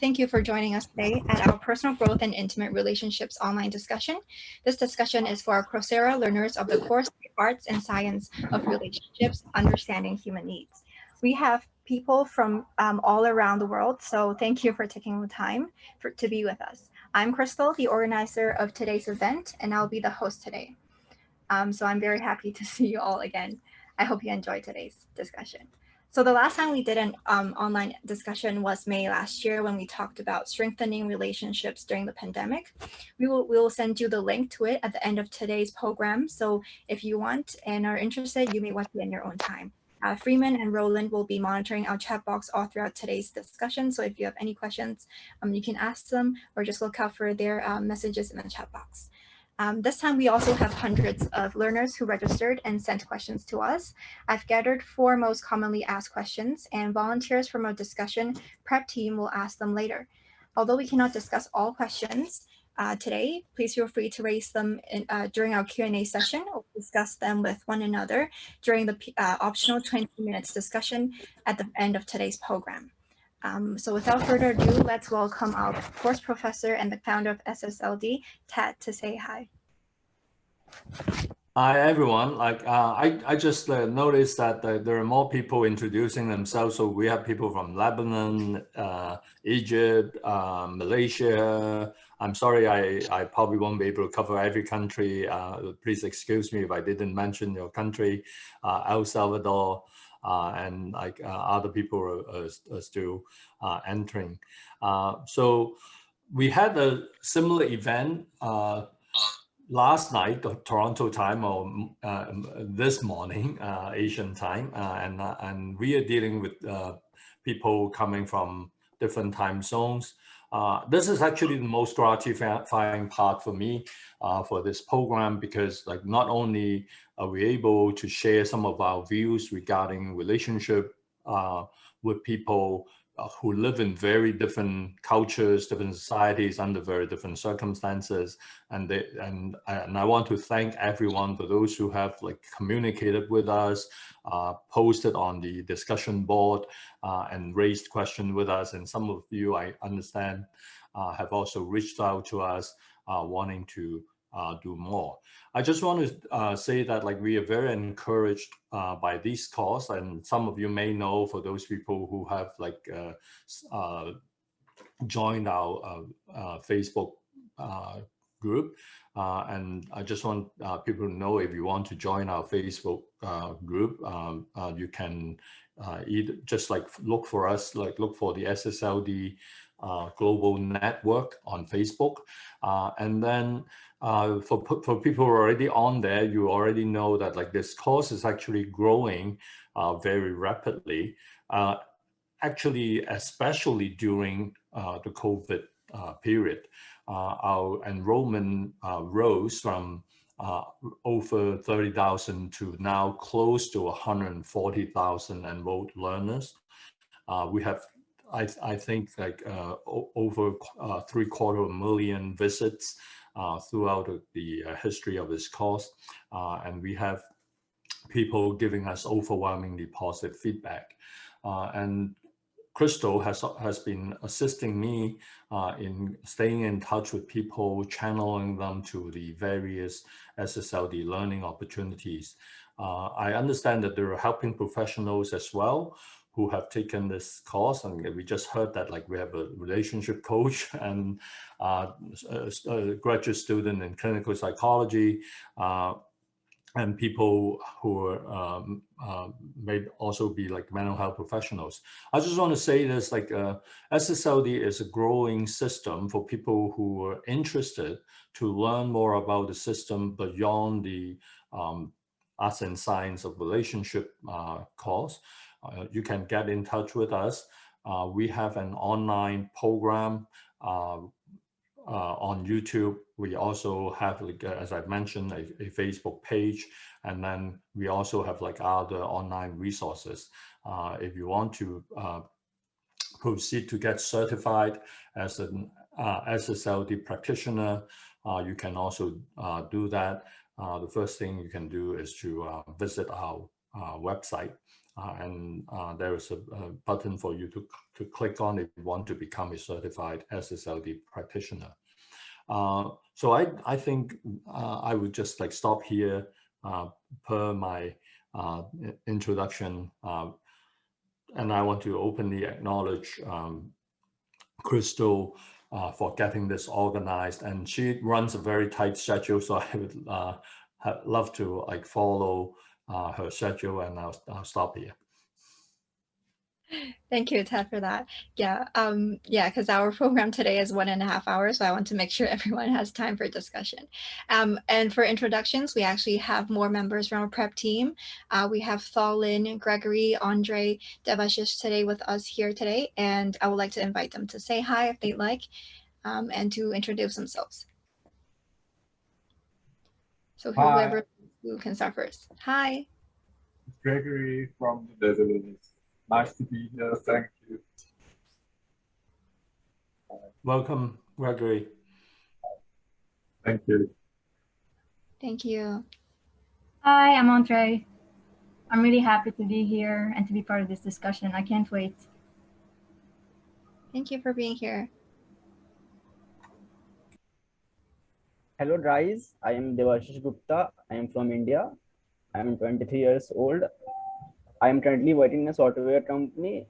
Thank you for joining us today at our Personal Growth and Intimate Relationships online discussion. This discussion is for our Coursera learners of the course Arts and Science of Relationships, Understanding Human Needs. We have people from all around the world, so thank you for taking the time to be with us. I'm Crystal, the organizer of today's event, and I'll be the host today. So I'm very happy to see you all again. I hope you enjoyed today's discussion. So the last time we did an online discussion was May last year when we talked about strengthening relationships during the pandemic. We will send you the link to it at the end of today's program. So if you want and are interested, you may watch it in your own time. Freeman and Roland will be monitoring our chat box all throughout today's discussion. So if you have any questions, you can ask them or just look out for their messages in the chat box. This time we also have hundreds of learners who registered and sent questions to us. I've gathered 4 most commonly asked questions, and volunteers from our discussion prep team will ask them later. Although we cannot discuss all questions today, please feel free to raise them during our Q&A session or discuss them with one another during the optional 20 minutes discussion at the end of today's program. So without further ado, let's welcome our course professor and the founder of SSLD, Ted, to say hi. Hi, everyone. I just noticed that there are more people introducing themselves. So we have people from Lebanon, Egypt, Malaysia. I'm sorry, I probably won't be able to cover every country. Please excuse me if I didn't mention your country, El Salvador. And other people are still entering. So we had a similar event last night, Toronto time, or this morning, Asian time, and we are dealing with people coming from different time zones. This is actually the most gratifying part for me for this program, because not only are we able to share some of our views regarding relationship with people who live in very different cultures, different societies, under very different circumstances, and I want to thank everyone for those who have communicated with us, posted on the discussion board, and raised questions with us. And some of you, I understand, have also reached out to us wanting to do more. I just want to say that we are very encouraged by this course, and some of you may know, for those people who have joined our Facebook group, and I just want people to know, if you want to join our Facebook group, you can either just look for us, look for the SSLD Global Network on Facebook, and then for people who are already on there, you already know that this course is actually growing very rapidly. Actually, especially during the COVID period, our enrollment rose from over 30,000 to now close to 140,000 enrolled learners. We have, I think, over 750,000 visits throughout the history of this course, and we have people giving us overwhelmingly positive feedback. And Crystal has been assisting me in staying in touch with people, channeling them to the various SSLD learning opportunities. I understand that there are helping professionals as well who have taken this course, and we just heard that we have a relationship coach and a graduate student in clinical psychology, and people who may also be mental health professionals. I just want to say this, SSLD is a growing system for people who are interested to learn more about the system beyond the Arts and Science of Relationship course. You can get in touch with us. We have an online program on YouTube. We also have, as I mentioned, a Facebook page, and then we also have other online resources. If you want to proceed to get certified as an SSLD practitioner, you can also do that. The first thing you can do is to visit our website. and there is a button for you to click on if you want to become a certified SSLD practitioner. So I think I would just like stop here per my introduction, and I want to openly acknowledge Crystal for getting this organized, and she runs a very tight schedule, so I would love to like follow her schedule, and I'll stop here. Thank you, Ted, for that. Yeah, because our program today is 1.5 hours, so I want to make sure everyone has time for discussion. And for introductions, we actually have more members from our prep team. We have Thalin, Gregory, Andre, Devashish today with us here today, and I would like to invite them to say hi if they'd like, and to introduce themselves. So whoever who can start first. Hi. Gregory from the Netherlands. Nice to be here. Thank you. Welcome, Gregory. Thank you. Thank you. Hi, I'm Andre. I'm really happy to be here and to be part of this discussion. I can't wait. Thank you for being here. Hello guys, I am Devashish Gupta. I am from India. I am 23 years old. I am currently working in a software company.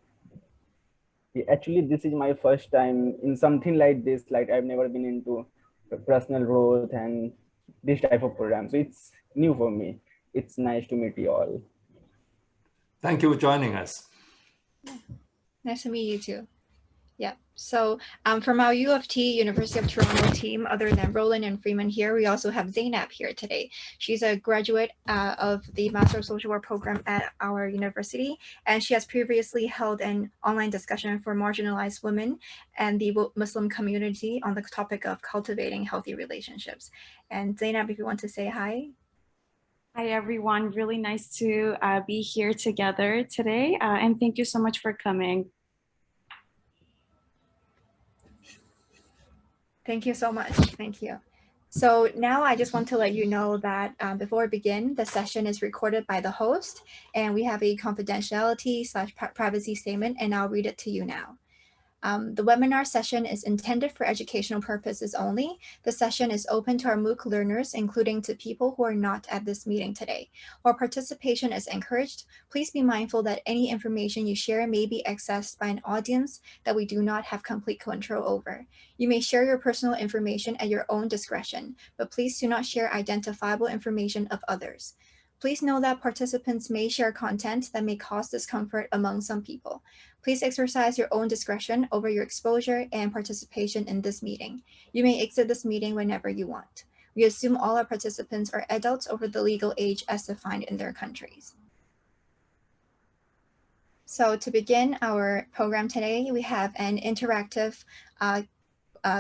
Actually, this is my first time in something like this. Like I've never been into personal growth and this type of program. So it's new for me. It's nice to meet you all. Thank you for joining us. Nice to meet you too. Yeah, so from our U of T, University of Toronto team, other than Roland and Freeman here, we also have Zainab here today. She's a graduate of the Master of Social Work program at our university, and she has previously held an online discussion for marginalized women and the Muslim community on the topic of cultivating healthy relationships. And Zainab, if you want to say hi. Hi, everyone. Really nice to be here together today, and thank you so much for coming. Thank you so much. Thank you. So now I just want to let you know that before we begin, the session is recorded by the host, and we have a confidentiality/privacy statement, and I'll read it to you now. The webinar session is intended for educational purposes only. The session is open to our MOOC learners, including to people who are not at this meeting today. While participation is encouraged, please be mindful that any information you share may be accessed by an audience that we do not have complete control over. You may share your personal information at your own discretion, but please do not share identifiable information of others. Please know that participants may share content that may cause discomfort among some people. Please exercise your own discretion over your exposure and participation in this meeting. You may exit this meeting whenever you want. We assume all our participants are adults over the legal age as defined in their countries. So to begin our program today, we have an interactive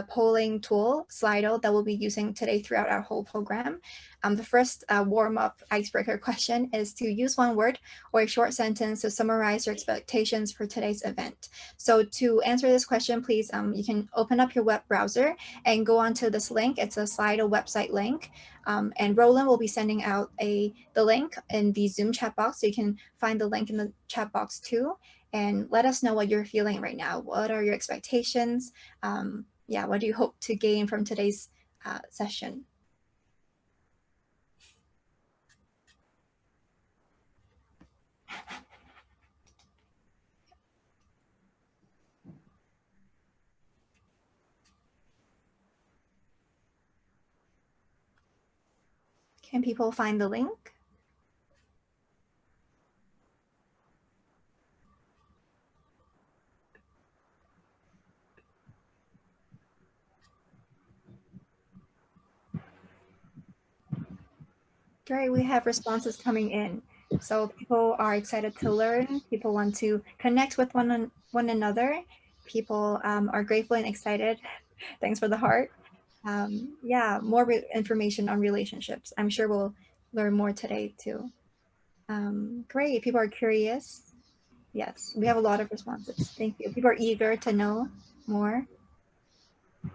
polling tool, Slido, that we'll be using today throughout our whole program. The first warm-up icebreaker question is to use one word or a short sentence to summarize your expectations for today's event. So to answer this question, please, you can open up your web browser and go onto this link. It's a Slido website link. And Roland will be sending out the link in the Zoom chat box. So you can find the link in the chat box too. And let us know what you're feeling right now. What are your expectations? What do you hope to gain from today's session? Can people find the link? Great, we have responses coming in. So people are excited to learn. People want to connect with one another. People are grateful and excited. Thanks for the heart. More information on relationships. I'm sure we'll learn more today too. Great, people are curious. Yes, we have a lot of responses. Thank you. People are eager to know more.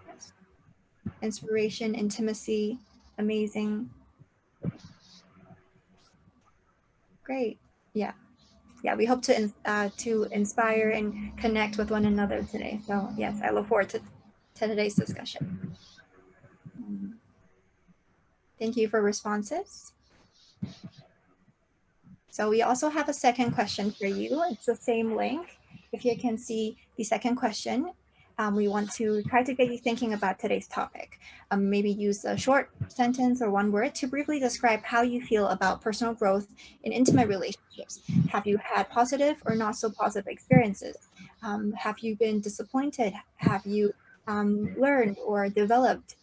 Yes. Inspiration, intimacy, amazing. Great. Yeah. yeah, we hope to inspire and connect with one another today. So yes, I look forward to today's discussion. Thank you for responses. So we also have a second question for you. It's the same link. If you can see the second question, we want to try to get you thinking about today's topic. Maybe use a short sentence or one word to briefly describe how you feel about personal growth in intimate relationships. Have you had positive or not so positive experiences? Have you been disappointed? Have you learned or developed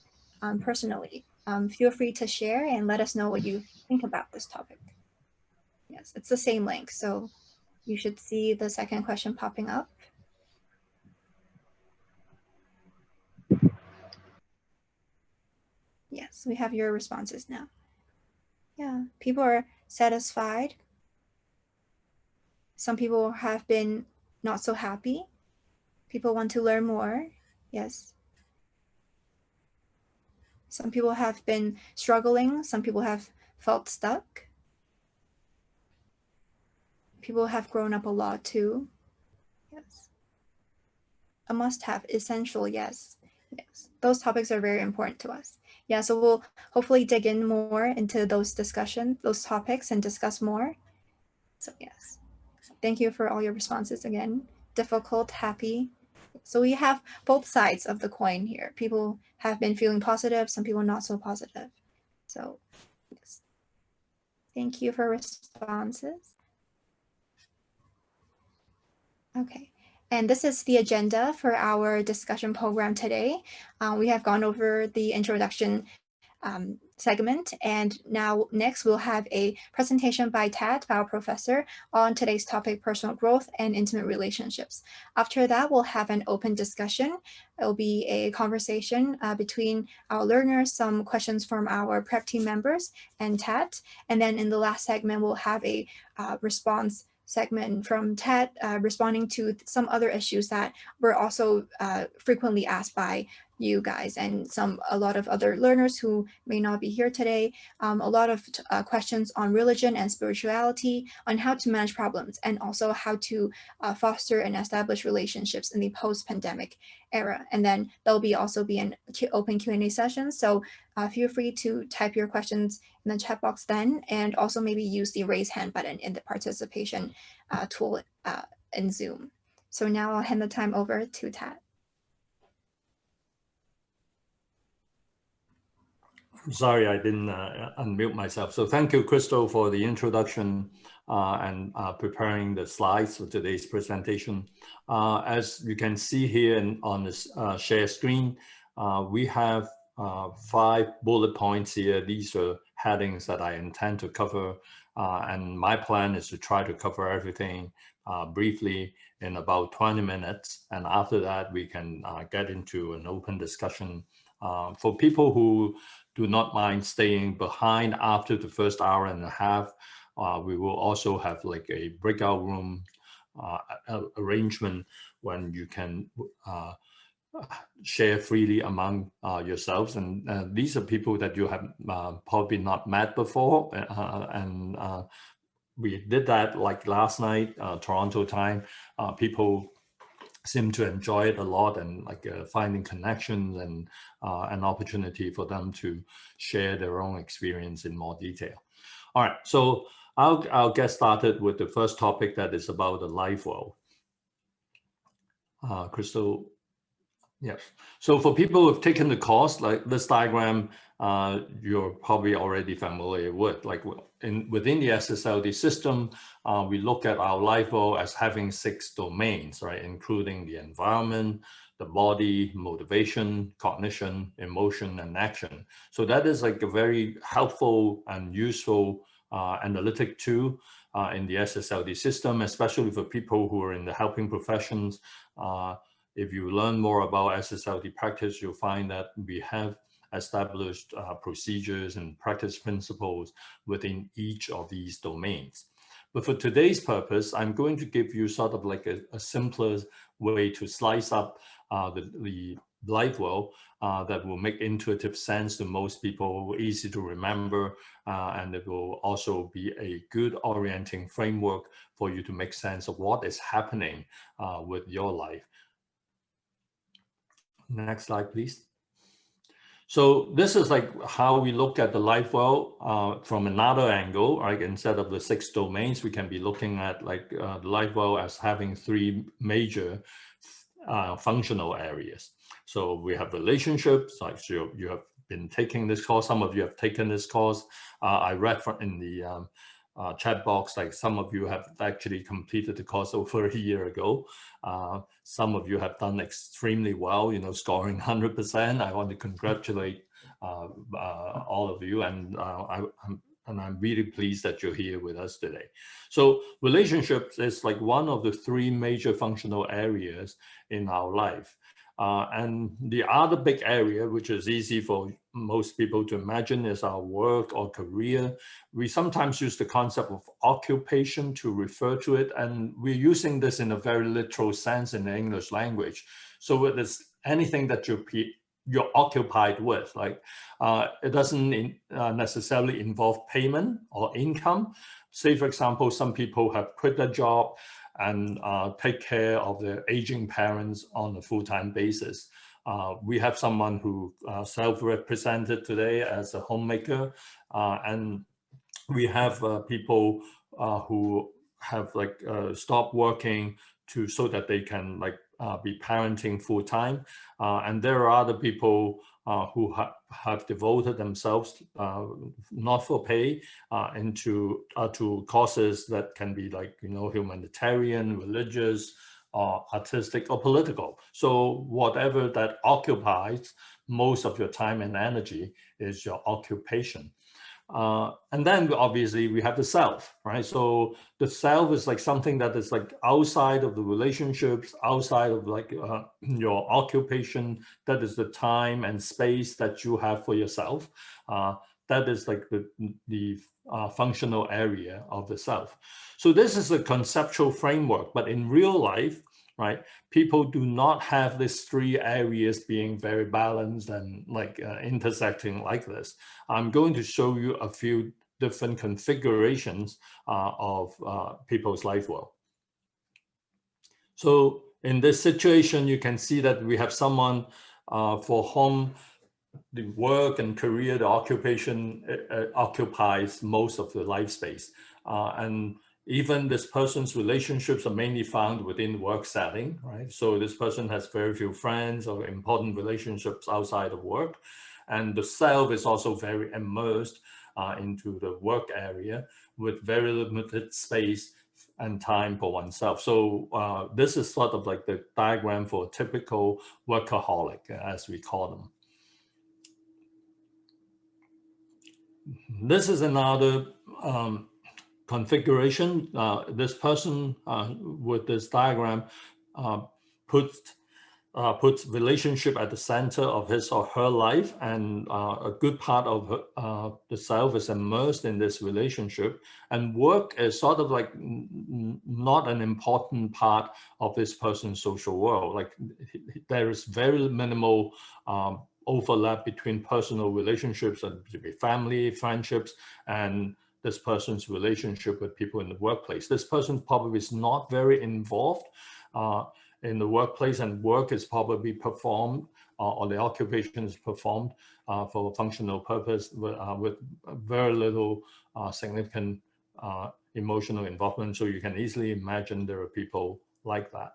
personally? Feel free to share and let us know what you think about this topic. Yes, it's the same link. So you should see the second question popping up. Yes, we have your responses now. Yeah, people are satisfied. Some people have been not so happy. People want to learn more. Yes. Some people have been struggling. Some people have felt stuck. People have grown up a lot too. Yes. A must-have, essential, yes. Yes, those topics are very important to us. Yeah, so we'll hopefully dig in more into those discussions, those topics, and discuss more. So yes, thank you for all your responses again. Difficult, happy. So we have both sides of the coin here. People have been feeling positive, some people not so positive. So yes, thank you for responses. Okay. And this is the agenda for our discussion program today. We have gone over the introduction segment, and now next we'll have a presentation by Tad, our professor, on today's topic, personal growth and intimate relationships. After that, we'll have an open discussion. It'll be a conversation between our learners, some questions from our prep team members, and Tad. And then in the last segment, we'll have a response segment from Ted responding to some other issues that were also frequently asked by you guys and a lot of other learners who may not be here today. A lot of questions on religion and spirituality, on how to manage problems, and also how to foster and establish relationships in the post-pandemic era. And then there'll also be an open Q&A session. So feel free to type your questions in the chat box then, and also maybe use the raise hand button in the participation tool in Zoom. So now I'll hand the time over to Tad. Sorry, I didn't unmute myself. So thank you, Crystal, for the introduction and preparing the slides for today's presentation. As you can see here on this share screen, we have 5 bullet points here. These are headings that I intend to cover. And my plan is to try to cover everything briefly in about 20 minutes. And after that, we can get into an open discussion. For people who do not mind staying behind after the first hour and a half, we will also have like a breakout room arrangement when you can share freely among yourselves. And these are people that you have probably not met before. And we did that like last night, Toronto time. People seem to enjoy it a lot, and like finding connections and an opportunity for them to share their own experience in more detail. All right, so I'll get started with the first topic, that is about the Lifeworld. Crystal, yes. So for people who have taken the course, like this diagram, you're probably already familiar with. Like within the SSLD system, we look at our Lifeworld as having 6 domains, right? Including the environment, the body, motivation, cognition, emotion, and action. So that is like a very helpful and useful analytic tool in the SSLD system, especially for people who are in the helping professions. If you learn more about SSLD practice, you'll find that we have established procedures and practice principles within each of these domains. But for today's purpose, I'm going to give you sort of like a simpler way to slice up the Lifeworld that will make intuitive sense to most people, easy to remember, and it will also be a good orienting framework for you to make sense of what is happening with your life. Next slide, please. So this is like how we look at the Lifeworld from another angle, right? Instead of the 6 domains, we can be looking at like the Lifeworld as having 3 major functional areas. So we have relationships, like you have been taking this course. Some of you have taken this course. I read in the chat box, like some of you have actually completed the course over a year ago. Some of you have done extremely well, you know, scoring 100%. I want to congratulate all of you, and I'm really pleased that you're here with us today. So relationships is like one of the 3 major functional areas in our life. And the other big area, which is easy for most people to imagine, is our work or career. We sometimes use the concept of occupation to refer to it, and we're using this in a very literal sense in the English language. So it is anything that you're occupied with. Like it doesn't necessarily involve payment or income. Say, for example, some people have quit their job and take care of their aging parents on a full-time basis. We have someone who self-represented today as a homemaker, and we have people who have like stopped working so that they can like be parenting full-time, and there are other people who have devoted themselves, not for pay, into to causes that can be like, you know, humanitarian, religious, artistic, or political. So whatever that occupies most of your time and energy is your occupation. And then obviously we have the self, right? So the self is like something that is like outside of the relationships, outside of like your occupation. That is the time and space that you have for yourself. That is like the functional area of the self. So this is a conceptual framework, but in real life, right, people do not have these 3 areas being very balanced and like intersecting like this. I'm going to show you a few different configurations of people's life world. So in this situation, you can see that we have someone for whom the work and career, the occupation occupies most of the life space. And even this person's relationships are mainly found within the work setting, right? So this person has very few friends or important relationships outside of work. And the self is also very immersed into the work area with very limited space and time for oneself. So this is sort of like the diagram for a typical workaholic, as we call them. This is another configuration. This person with this diagram puts relationship at the center of his or her life, and a good part of the self is immersed in this relationship, and work is sort of like not an important part of this person's social world. Like there is very minimal overlap between personal relationships and family, friendships, and this person's relationship with people in the workplace. This person probably is not very involved in the workplace, and work is probably performed or the occupation is performed for a functional purpose with very little significant emotional involvement. So you can easily imagine there are people like that.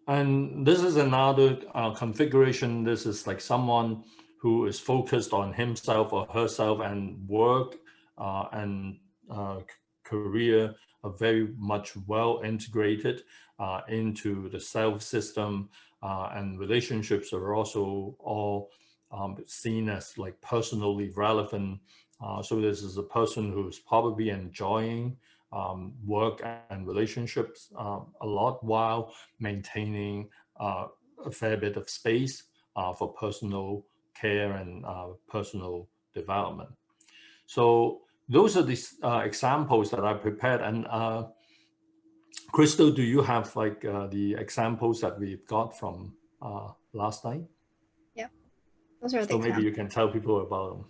And this is another configuration. This is like someone who is focused on himself or herself, and work and career are very much well integrated into the self system, and relationships are also all seen as like personally relevant. So this is a person who's probably enjoying work and relationships a lot while maintaining a fair bit of space for personal care and personal development. So those are these examples that I prepared, and Crystal, do you have like the examples that we've got from last night? Yep, those are the So maybe examples. you can tell people about them.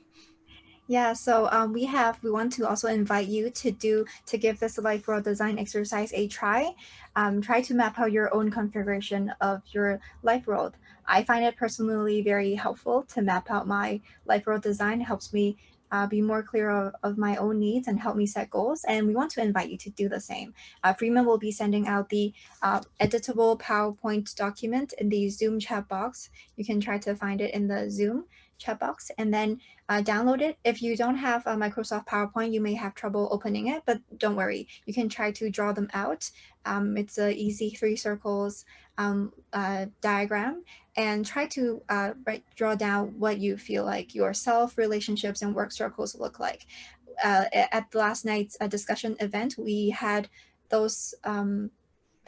Yeah, so we want to also invite you to give this Lifeworld design exercise a try. Try to map out your own configuration of your Lifeworld. I find it personally very helpful to map out my Lifeworld design. It helps me be more clear of my own needs and help me set goals. And we want to invite you to do the same. Freeman will be sending out the editable PowerPoint document in the Zoom chat box. You can try to find it in the Zoom chat box, and then download it. If you don't have a Microsoft PowerPoint, you may have trouble opening it, but don't worry. You can try to draw them out. It's an easy 3 circles diagram, and try to draw down what you feel like your self, relationships, and work circles look like. At last night's discussion event, we had those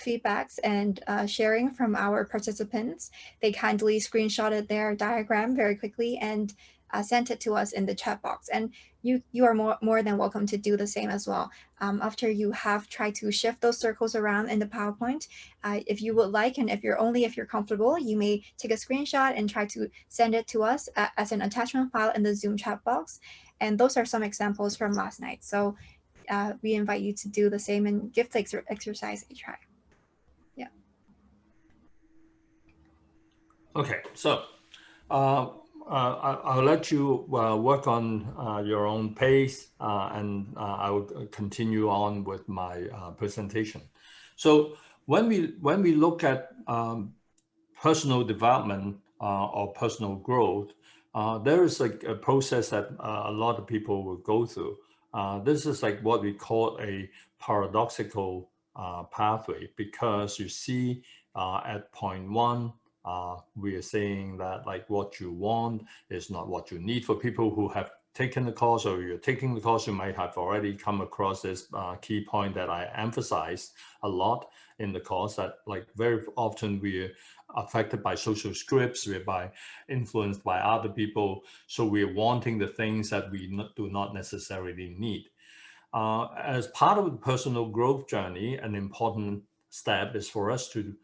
feedbacks and sharing from our participants. They kindly screenshotted their diagram very quickly and sent it to us in the chat box. And you are more than welcome to do the same as well. After you have tried to shift those circles around in the PowerPoint, if you would like, and if you're comfortable, you may take a screenshot and try to send it to us as an attachment file in the Zoom chat box. And those are some examples from last night. So we invite you to do the same and give the exercise a try. Okay, so I'll let you work on your own pace, and I will continue on with my presentation. So when we look at personal development or personal growth, there is like a process that a lot of people will go through. This is like what we call a paradoxical pathway, because you see at point 1, we are saying that like what you want is not what you need. For people who have taken the course, or you're taking the course, you might have already come across this key point that I emphasize a lot in the course, that like very often we're affected by social scripts, we're influenced by other people. So we're wanting the things that we do not necessarily need. As part of the personal growth journey, an important step is for us to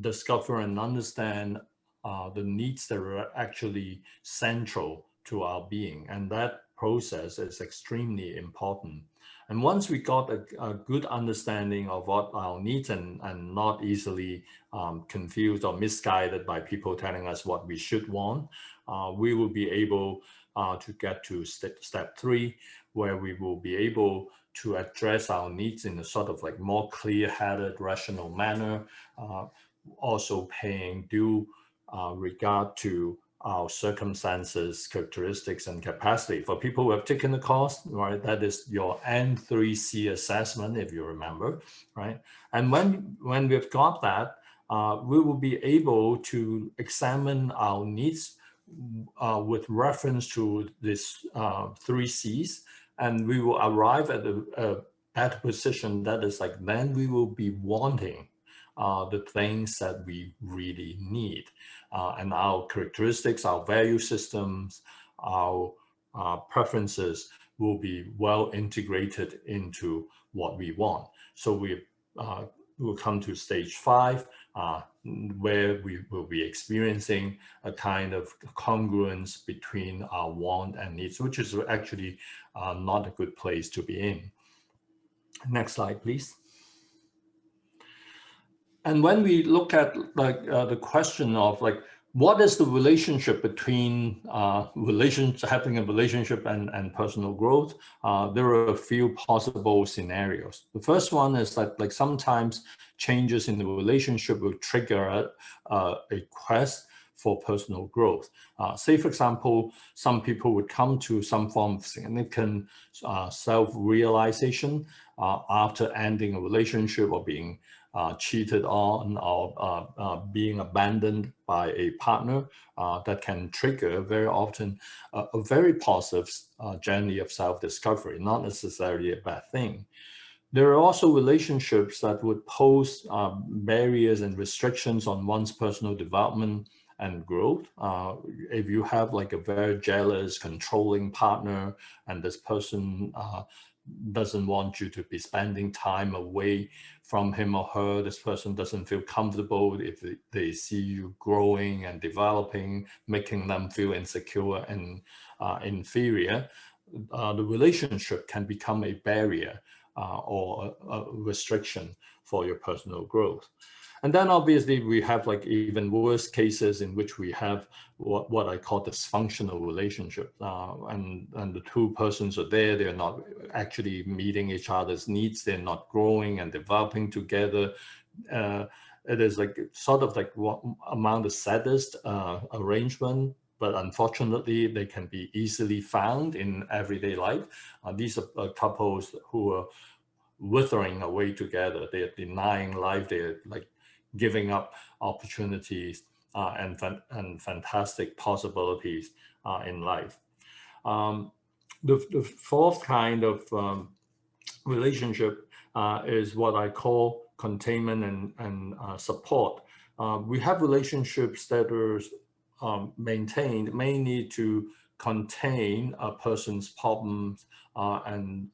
discover and understand the needs that are actually central to our being. And that process is extremely important. And once we got a good understanding of what our needs, and not easily confused or misguided by people telling us what we should want, we will be able to get to step 3, where we will be able to address our needs in a sort of like more clear-headed, rational manner, also paying due regard to our circumstances, characteristics, and capacity. For people who have taken the course, right, that is your N3C assessment, if you remember, right? And when we've got that, we will be able to examine our needs with reference to this 3 C's, and we will arrive at a better position that is like, then we will be wanting the things that we really need, and our characteristics, our value systems, our preferences will be well integrated into what we want. So we will come to stage 5, where we will be experiencing a kind of congruence between our want and needs, which is actually not a good place to be in. Next slide, please. And when we look at like the question of like, what is the relationship between having a relationship and personal growth? There are a few possible scenarios. The first one is that like sometimes changes in the relationship will trigger a quest for personal growth. Say, for example, some people would come to some form of significant self-realization after ending a relationship, or being cheated on, or being abandoned by a partner, that can trigger very often a very positive journey of self-discovery, not necessarily a bad thing. There are also relationships that would pose barriers and restrictions on one's personal development and growth. If you have like a very jealous, controlling partner, and this person doesn't want you to be spending time away from him or her. This person doesn't feel comfortable if they see you growing and developing, making them feel insecure and inferior. The relationship can become a barrier or a restriction for your personal growth. And then obviously we have like even worse cases in which we have what I call dysfunctional relationship. And the two persons are there, they're not actually meeting each other's needs, they're not growing and developing together. It is like sort of like what among the saddest arrangement, but unfortunately they can be easily found in everyday life. These are couples who are withering away together. They are denying life, they're like giving up opportunities and fantastic possibilities in life. The fourth kind of relationship is what I call containment and support. We have relationships that are maintained mainly to contain a person's problems and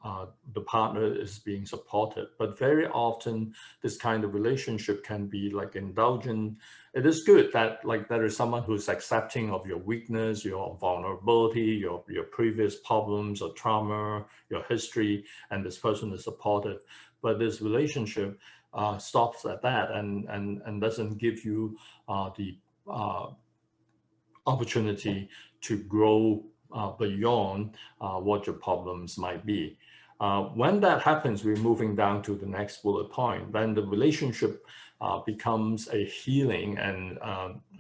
the partner is being supported. But very often this kind of relationship can be like indulgent. It is good that like there is someone who's accepting of your weakness, your vulnerability, your previous problems or trauma, your history, and this person is supportive. But this relationship stops at that and doesn't give you the opportunity to grow beyond what your problems might be. When that happens, we're moving down to the next bullet point. Then the relationship becomes a healing and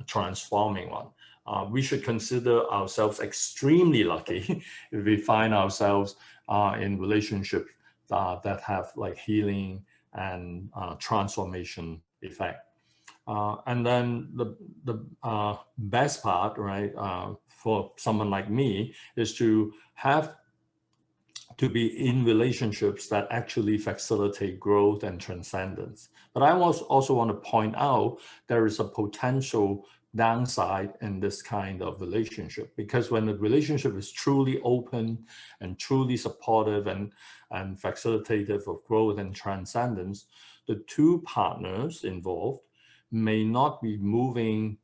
transforming one. We should consider ourselves extremely lucky if we find ourselves in relationships that have like healing and transformation effect. And then the best part, right, for someone like me is to be in relationships that actually facilitate growth and transcendence. But I also want to point out there is a potential downside in this kind of relationship, because when the relationship is truly open and truly supportive and facilitative of growth and transcendence, the two partners involved may not be moving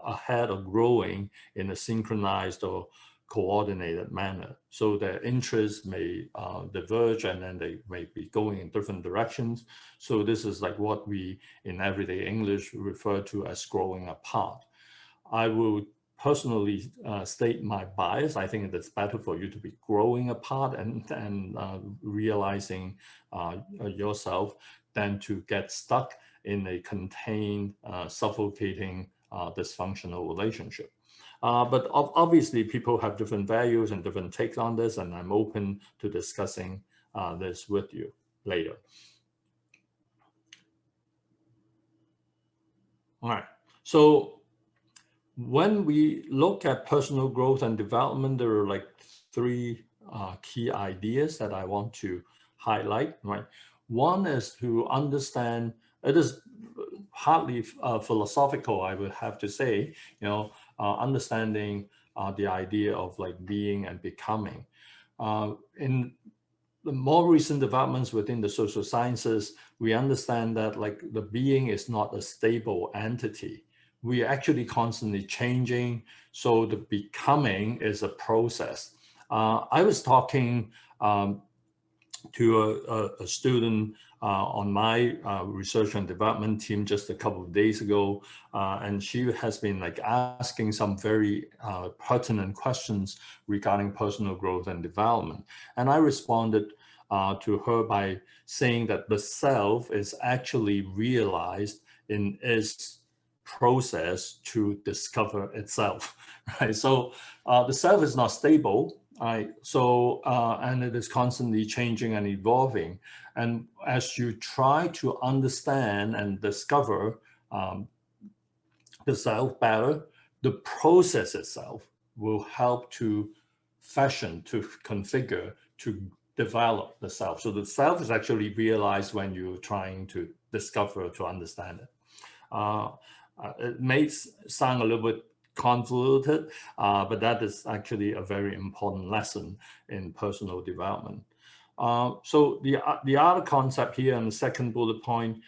ahead or growing in a synchronized or coordinated manner. So their interests may diverge and then they may be going in different directions. So this is like what we in everyday English refer to as growing apart. I will personally state my bias. I think it's better for you to be growing apart and realizing yourself than to get stuck in a contained, suffocating, dysfunctional relationship. But obviously people have different values and different takes on this, and I'm open to discussing this with you later. All right, so when we look at personal growth and development, there are like three key ideas that I want to highlight, right? One is to understand, it is hardly philosophical, I would have to say, understanding the idea of like being and becoming. In the more recent developments within the social sciences, we understand that like the being is not a stable entity. We are actually constantly changing. So the becoming is a process. I was talking to a student on my research and development team just a couple of days ago, and she has been like asking some very pertinent questions regarding personal growth and development. And I responded to her by saying that the self is actually realized in its process to discover itself, right? So the self is not stable. Right. So, and it is constantly changing and evolving. And as you try to understand and discover the self better, the process itself will help to fashion, to configure, to develop the self. So the self is actually realized when you're trying to discover, to understand it. It may sound a little bit convoluted, but that is actually a very important lesson in personal development. So the other concept here in the second bullet point,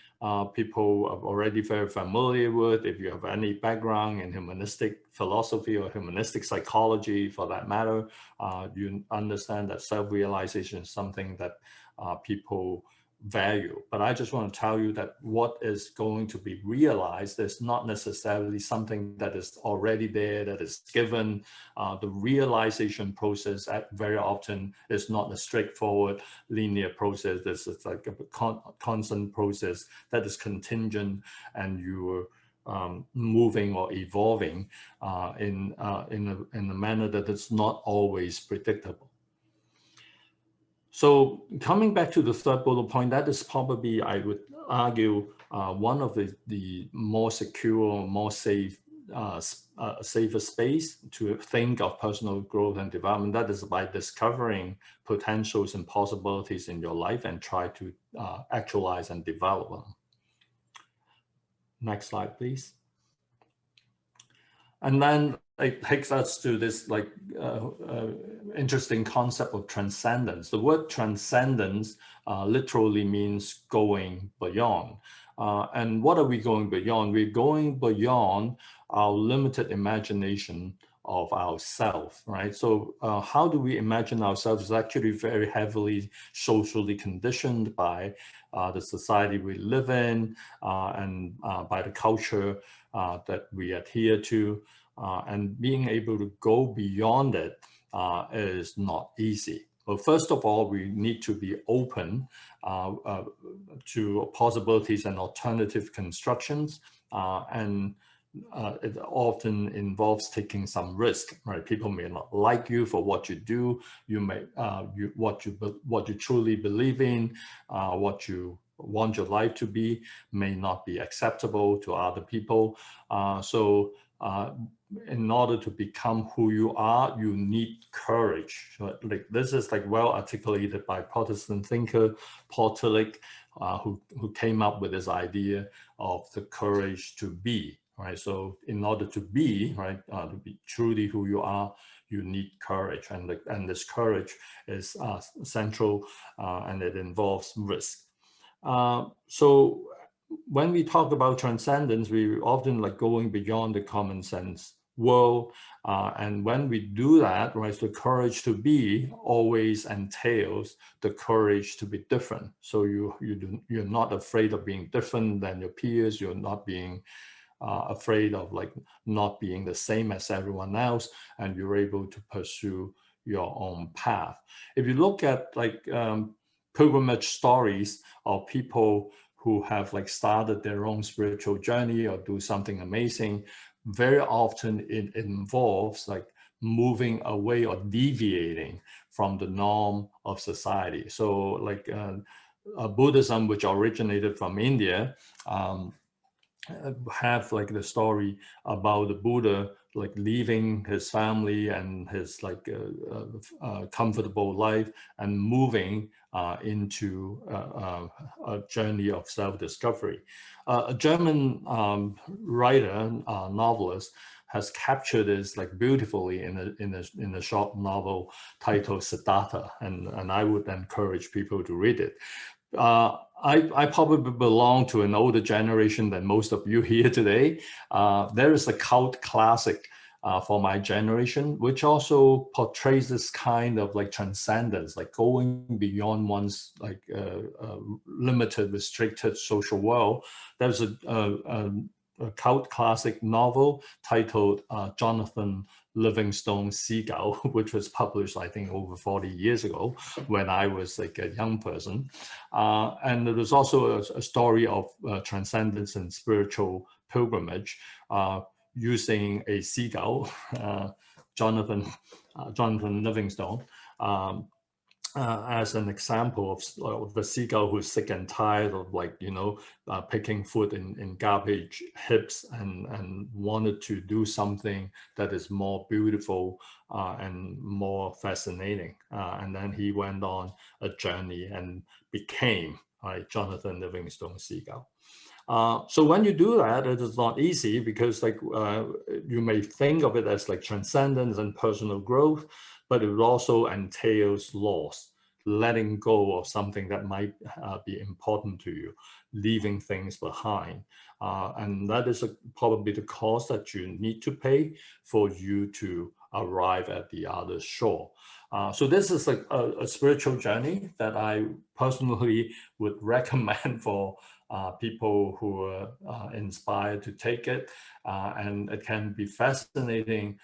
people are already very familiar with. If you have any background in humanistic philosophy or humanistic psychology for that matter, you understand that self-realization is something that people value. But I just want to tell you that what is going to be realized is not necessarily something that is already there, that is given. The realization process very often is not a straightforward linear process. This is like a constant process that is contingent, and you're moving or evolving in a manner that is not always predictable. So coming back to the third bullet point, that is probably, I would argue, one of the more secure, more safe, safer space to think of personal growth and development. That is by discovering potentials and possibilities in your life and try to actualize and develop them. Next slide, please. And then it takes us to this interesting concept of transcendence. The word transcendence literally means going beyond. And what are we going beyond? We're going beyond our limited imagination of ourselves, right? So how do we imagine ourselves is actually very heavily socially conditioned by the society we live in and by the culture that we adhere to. And being able to go beyond it is not easy. Well, first of all, we need to be open to possibilities and alternative constructions, and it often involves taking some risk, right? People may not like you for what you do. You may what you truly believe in, what you want your life to be, may not be acceptable to other people. In order to become who you are, you need courage. So, like, this is like well articulated by Protestant thinker Paul Tillich, who came up with this idea of the courage to be, right? So in order to be, right, to be truly who you are, you need courage, and this courage is central, and it involves risk. So when we talk about transcendence, we often like going beyond the common sense world, and when we do that, right, the courage to be always entails the courage to be different. So you're not afraid of being different than your peers. You're not being afraid of like not being the same as everyone else, and you're able to pursue your own path. If you look at like pilgrimage stories of people who have like started their own spiritual journey or do something amazing, very often it involves like moving away or deviating from the norm of society. So like Buddhism, which originated from India, have like the story about the Buddha like leaving his family and his like comfortable life and moving into a journey of self-discovery. A German writer, novelist, has captured this like beautifully in a short novel titled Siddhartha, and I would encourage people to read it. I probably belong to an older generation than most of you here today. There is a cult classic for my generation, which also portrays this kind of like transcendence, like going beyond one's like limited, restricted social world. There's a cult classic novel titled Jonathan Livingstone's Seagull, which was published, I think, over 40 years ago when I was like a young person. And there was also a story of transcendence and spiritual pilgrimage using a seagull, Jonathan Livingstone, as an example of the seagull who's sick and tired of like, picking food in garbage heaps and wanted to do something that is more beautiful and more fascinating. And then he went on a journey and became Jonathan Livingstone Seagull. So when you do that, it is not easy because like you may think of it as like transcendence and personal growth, but it also entails loss. letting go of something that might be important to you, leaving things behind. And that is probably the cost that you need to pay for you to arrive at the other shore. So this is like a spiritual journey that I personally would recommend for people who are inspired to take it. And it can be fascinating,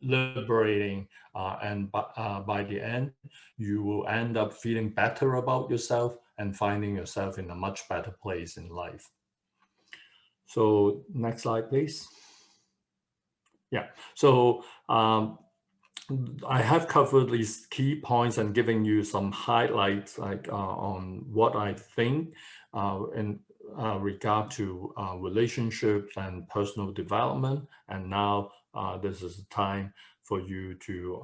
liberating, and by the end, you will end up feeling better about yourself and finding yourself in a much better place in life. So next slide, please. Yeah, so I have covered these key points and giving you some highlights like on what I think in regard to relationships and personal development. And now this is the time for you to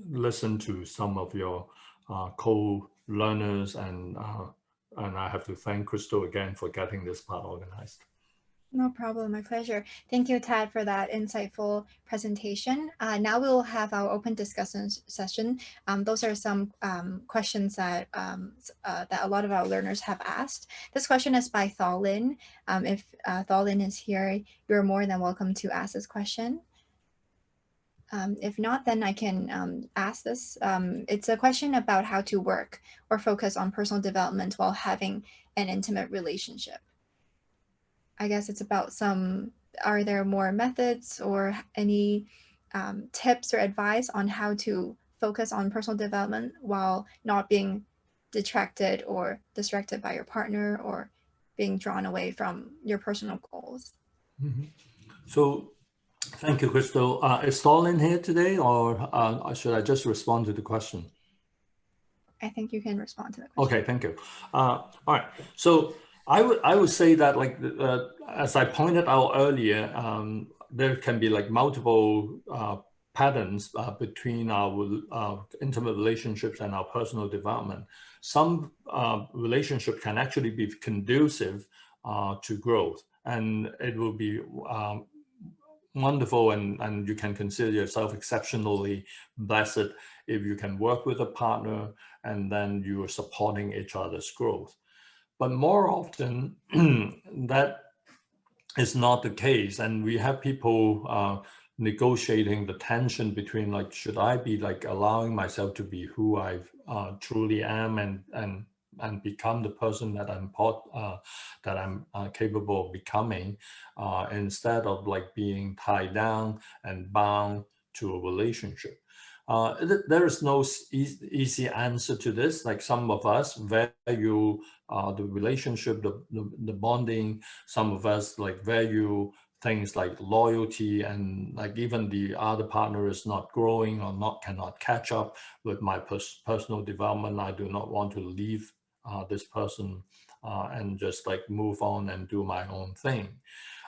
listen to some of your co-learners, and I have to thank Crystal again for getting this part organized. No problem, my pleasure. Thank you, Tad, for that insightful presentation. Now we will have our open discussion session. Those are some questions that that a lot of our learners have asked. This question is by Thalin. If Thalin is here, you're more than welcome to ask this question. If not, then I can ask this. It's a question about how to work or focus on personal development while having an intimate relationship. I guess it's about are there more methods or any tips or advice on how to focus on personal development while not being detracted or distracted by your partner or being drawn away from your personal goals? Mm-hmm. So thank you, Crystal. Is Stalin here today, or should I just respond to the question? I think you can respond to the question. Okay, thank you. All right. So I would say that, like, as I pointed out earlier, there can be like multiple patterns between our intimate relationships and our personal development. Some relationship can actually be conducive to growth, and it will be wonderful, and you can consider yourself exceptionally blessed if you can work with a partner and then you are supporting each other's growth. But more often, that is not the case. And we have people negotiating the tension between, like, should I be like allowing myself to be who I truly am and become the person that I'm capable of becoming, instead of like being tied down and bound to a relationship. There is no easy answer to this. Like, some of us value the relationship, the bonding. Some of us like value things like loyalty, and like even the other partner is not growing or cannot catch up with my personal development. I do not want to leave this person and just like move on and do my own thing.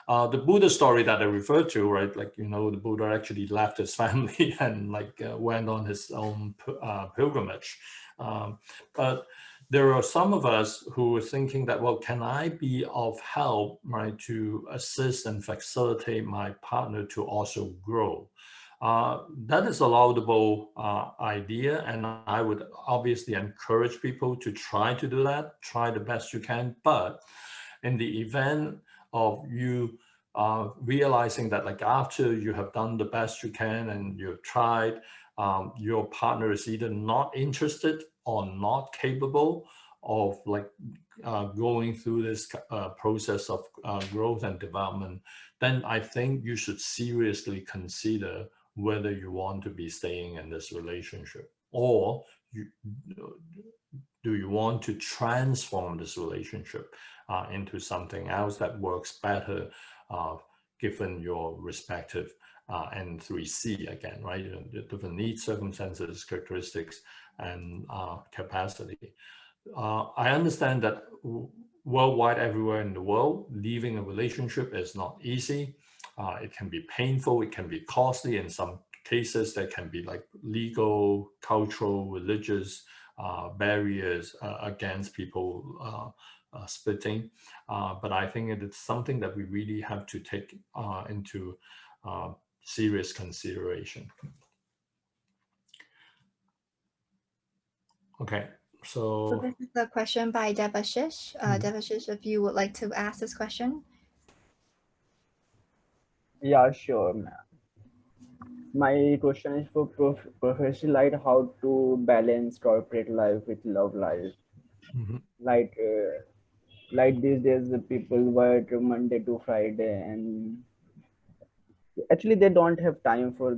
The Buddha story that I referred to, right? Like, you know, the Buddha actually left his family and like went on his own pilgrimage. But there are some of us who are thinking that, well, can I be of help, right, to assist and facilitate my partner to also grow? That is a laudable idea, and I would obviously encourage people to try to do that, try the best you can. But in the event of you realizing that, like, after you have done the best you can and you've tried, your partner is either not interested or not capable of like going through this process of growth and development, then I think you should seriously consider whether you want to be staying in this relationship, or do you want to transform this relationship into something else that works better given your respective N3C again, right? Different needs, circumstances, characteristics, and capacity. I understand that worldwide, everywhere in the world, leaving a relationship is not easy. It can be painful, it can be costly. In some cases, there can be like legal, cultural, religious barriers against people splitting. But I think it is something that we really have to take into serious consideration. Okay, So so this is a question by Devashish. Devashish, if you would like to ask this question. Yeah, sure, ma'am. My question is for Professor Light, how to balance corporate life with love life. mhm. Like, like these days, the people work Monday to Friday, and actually they don't have time for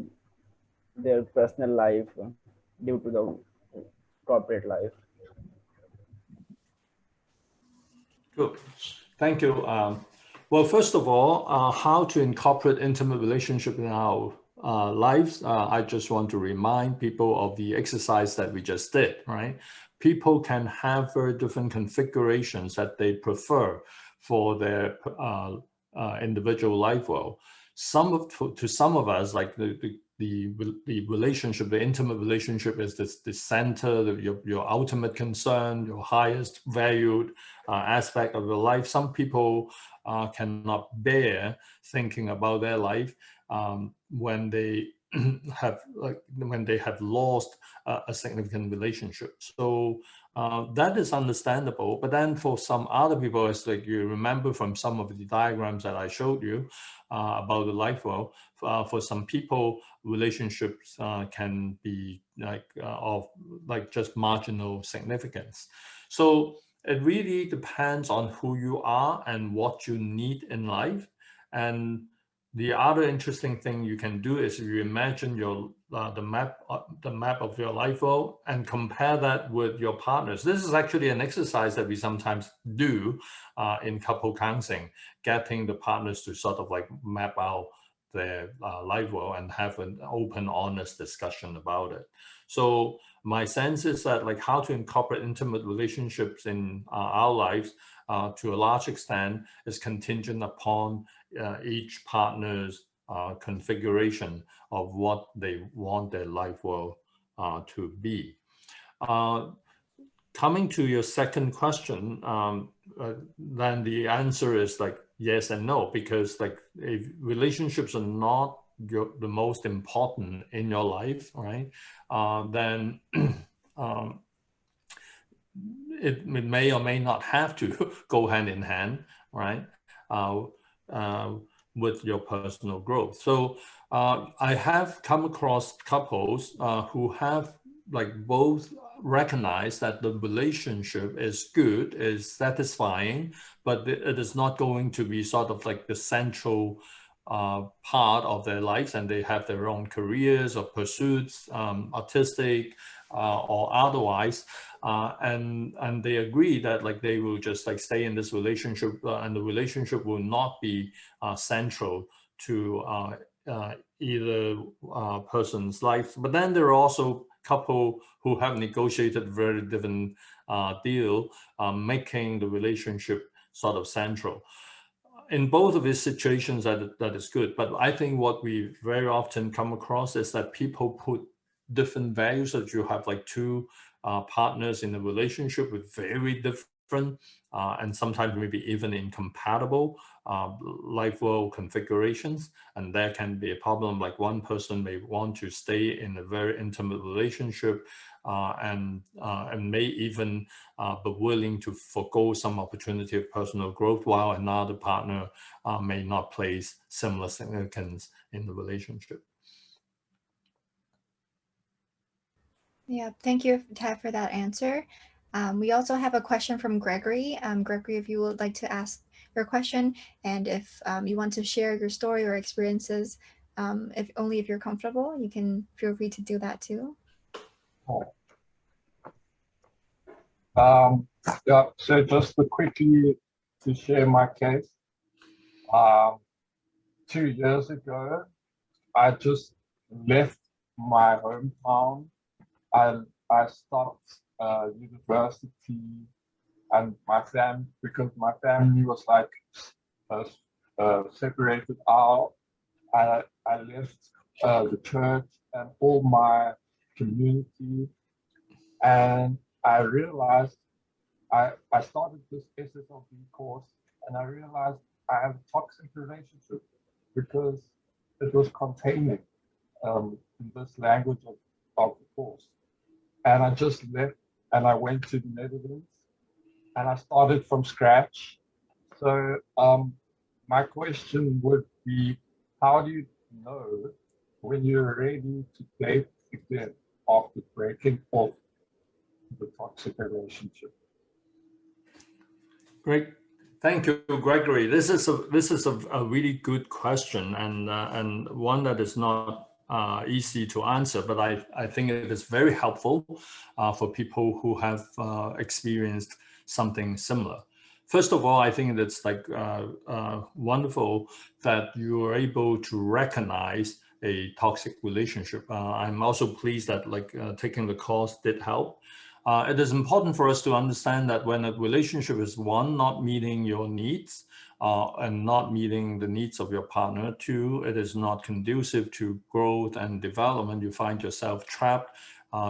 their personal life due to the corporate life. Good. Thank you. Well, first of all, how to incorporate intimate relationship in our lives. I just want to remind people of the exercise that we just did, right? People can have very different configurations that they prefer for their individual life world. To some of us, like the relationship, the intimate relationship is the center, your ultimate concern, your highest valued aspect of your life. Some people cannot bear thinking about their life when they when they have lost a significant relationship. So that is understandable. But then for some other people, it's like you remember from some of the diagrams that I showed you about the life world. For some people, relationships can be of just marginal significance. So it really depends on who you are and what you need in life. And the other interesting thing you can do is you imagine your the map of your life world and compare that with your partners. This is actually an exercise that we sometimes do in couple counseling, getting the partners to sort of like map out their life world and have an open, honest discussion about it. So my sense is that like how to incorporate intimate relationships in our lives to a large extent is contingent upon each partner's configuration of what they want their life world to be. Coming to your second question, then the answer is like yes and no, because like if relationships are not the most important in your life, right? Then it may or may not have to go hand in hand, right? With your personal growth. So I have come across couples who have like both recognize that the relationship is good, is satisfying, but it is not going to be sort of like the central part of their lives, and they have their own careers or pursuits, artistic or otherwise, and they agree that like they will just like stay in this relationship, and the relationship will not be central to either person's life. But then there are also couple who have negotiated very different deal, making the relationship sort of central. In both of these situations, that is good. But I think what we very often come across is that people put different values, that you have like two partners in a relationship with very different and sometimes maybe even incompatible life world configurations. And there can be a problem, like one person may want to stay in a very intimate relationship and may even be willing to forego some opportunity of personal growth, while another partner may not place similar significance in the relationship. Yeah, thank you, Ted, for that answer. We also have a question from Gregory. Gregory, if you would like to ask your question, and if you want to share your story or experiences, if you're comfortable, you can feel free to do that too. Yeah, so just quickly to share my case. 2 years ago, I just left my hometown. I stopped university, and my family, because my family was like separated out. I left the church and all my community, and I realized I started this SSLB course, and I realized I have a toxic relationship because it was containing in this language of the course. And I just left and I went to the Netherlands, and I started from scratch. So my question would be, how do you know when you're ready to date again after breaking off the toxic relationship? Great. Thank you, Gregory. This is a really good question, and one that is not easy to answer, but I think it is very helpful for people who have experienced something similar. First of all, I think it's like wonderful that you are able to recognize a toxic relationship. I'm also pleased that taking the course did help. It is important for us to understand that when a relationship is one, not meeting your needs and not meeting the needs of your partner, two, it is not conducive to growth and development. You find yourself trapped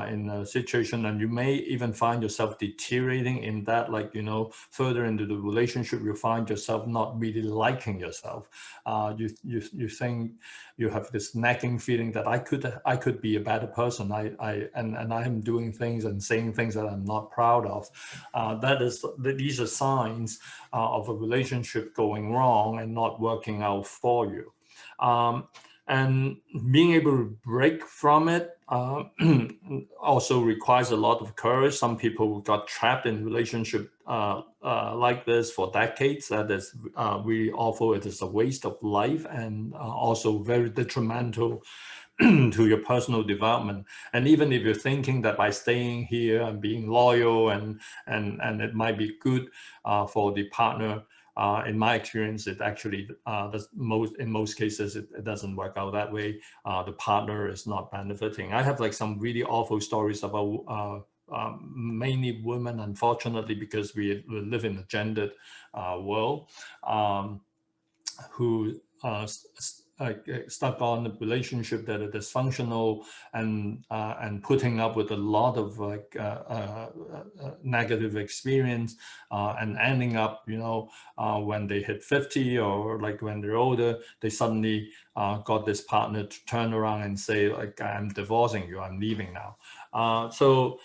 in a situation, and you may even find yourself deteriorating in that, further into the relationship, you find yourself not really liking yourself. You think you have this nagging feeling that I could be a better person. I am doing things and saying things that I'm not proud of. These are signs of a relationship going wrong and not working out for you. And being able to break from it also requires a lot of courage. Some people got trapped in relationship like this for decades. That is really awful. It is a waste of life and also very detrimental to your personal development. And even if you're thinking that by staying here and being loyal and it might be good for the partner, in my experience, it actually in most cases it doesn't work out that way. The partner is not benefiting. I have some really awful stories about mainly women, unfortunately, because we live in a gendered world, who stuck on a relationship that is dysfunctional and putting up with a lot of negative experience and ending up, when they hit 50 or when they're older, they suddenly got this partner to turn around and say I'm divorcing you, I'm leaving now. So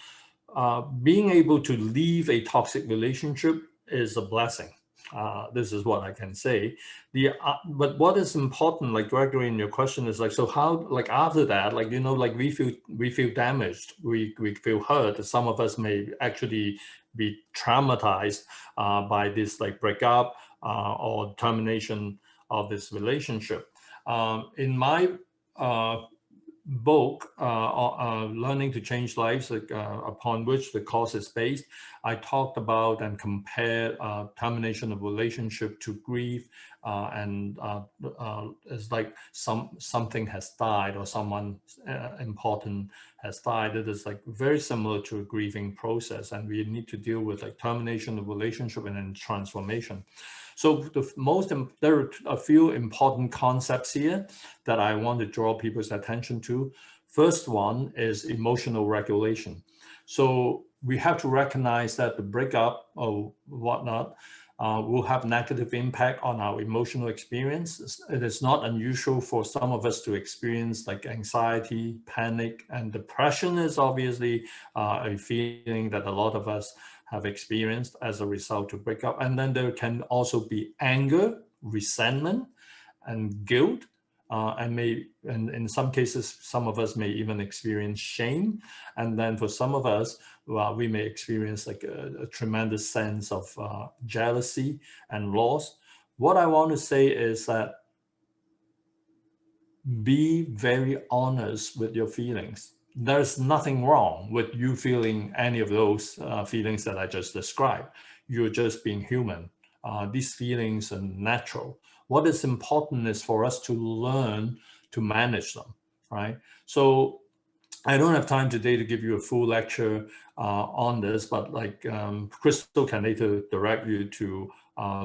being able to leave a toxic relationship is a blessing. This is what I can say. But what is important, Gregory, in your question is so how, after that, we feel damaged, we feel hurt. Some of us may actually be traumatized by this breakup or termination of this relationship. In my book, Learning to Change Lives, upon which the course is based, I talked about and compared termination of relationship to grief, and it's something has died or someone important has died. It is very similar to a grieving process, and we need to deal with termination of relationship and then transformation. So there are a few important concepts here that I want to draw people's attention to. First one is emotional regulation. So we have to recognize that the breakup or whatnot will have negative impact on our emotional experience. It is not unusual for some of us to experience anxiety, panic, and depression is obviously a feeling that a lot of us have experienced as a result of breakup. And then there can also be anger, resentment, and guilt. And in some cases, some of us may even experience shame. And then for some of us, we may experience a tremendous sense of jealousy and loss. What I want to say is that be very honest with your feelings. There's nothing wrong with you feeling any of those feelings that I just described. You're just being human. These feelings are natural. What is important is for us to learn to manage them, right? So I don't have time today to give you a full lecture on this, but Crystal can later direct you to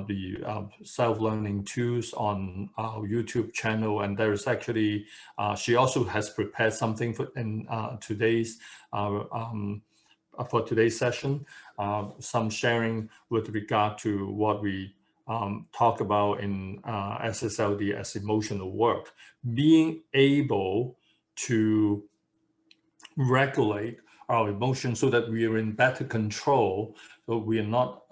the self-learning tools on our YouTube channel. And there is actually, she also has prepared something for today's session, some sharing with regard to what we talk about in SSLD as emotional work. Being able to regulate our emotions so that we are in better control. So we are not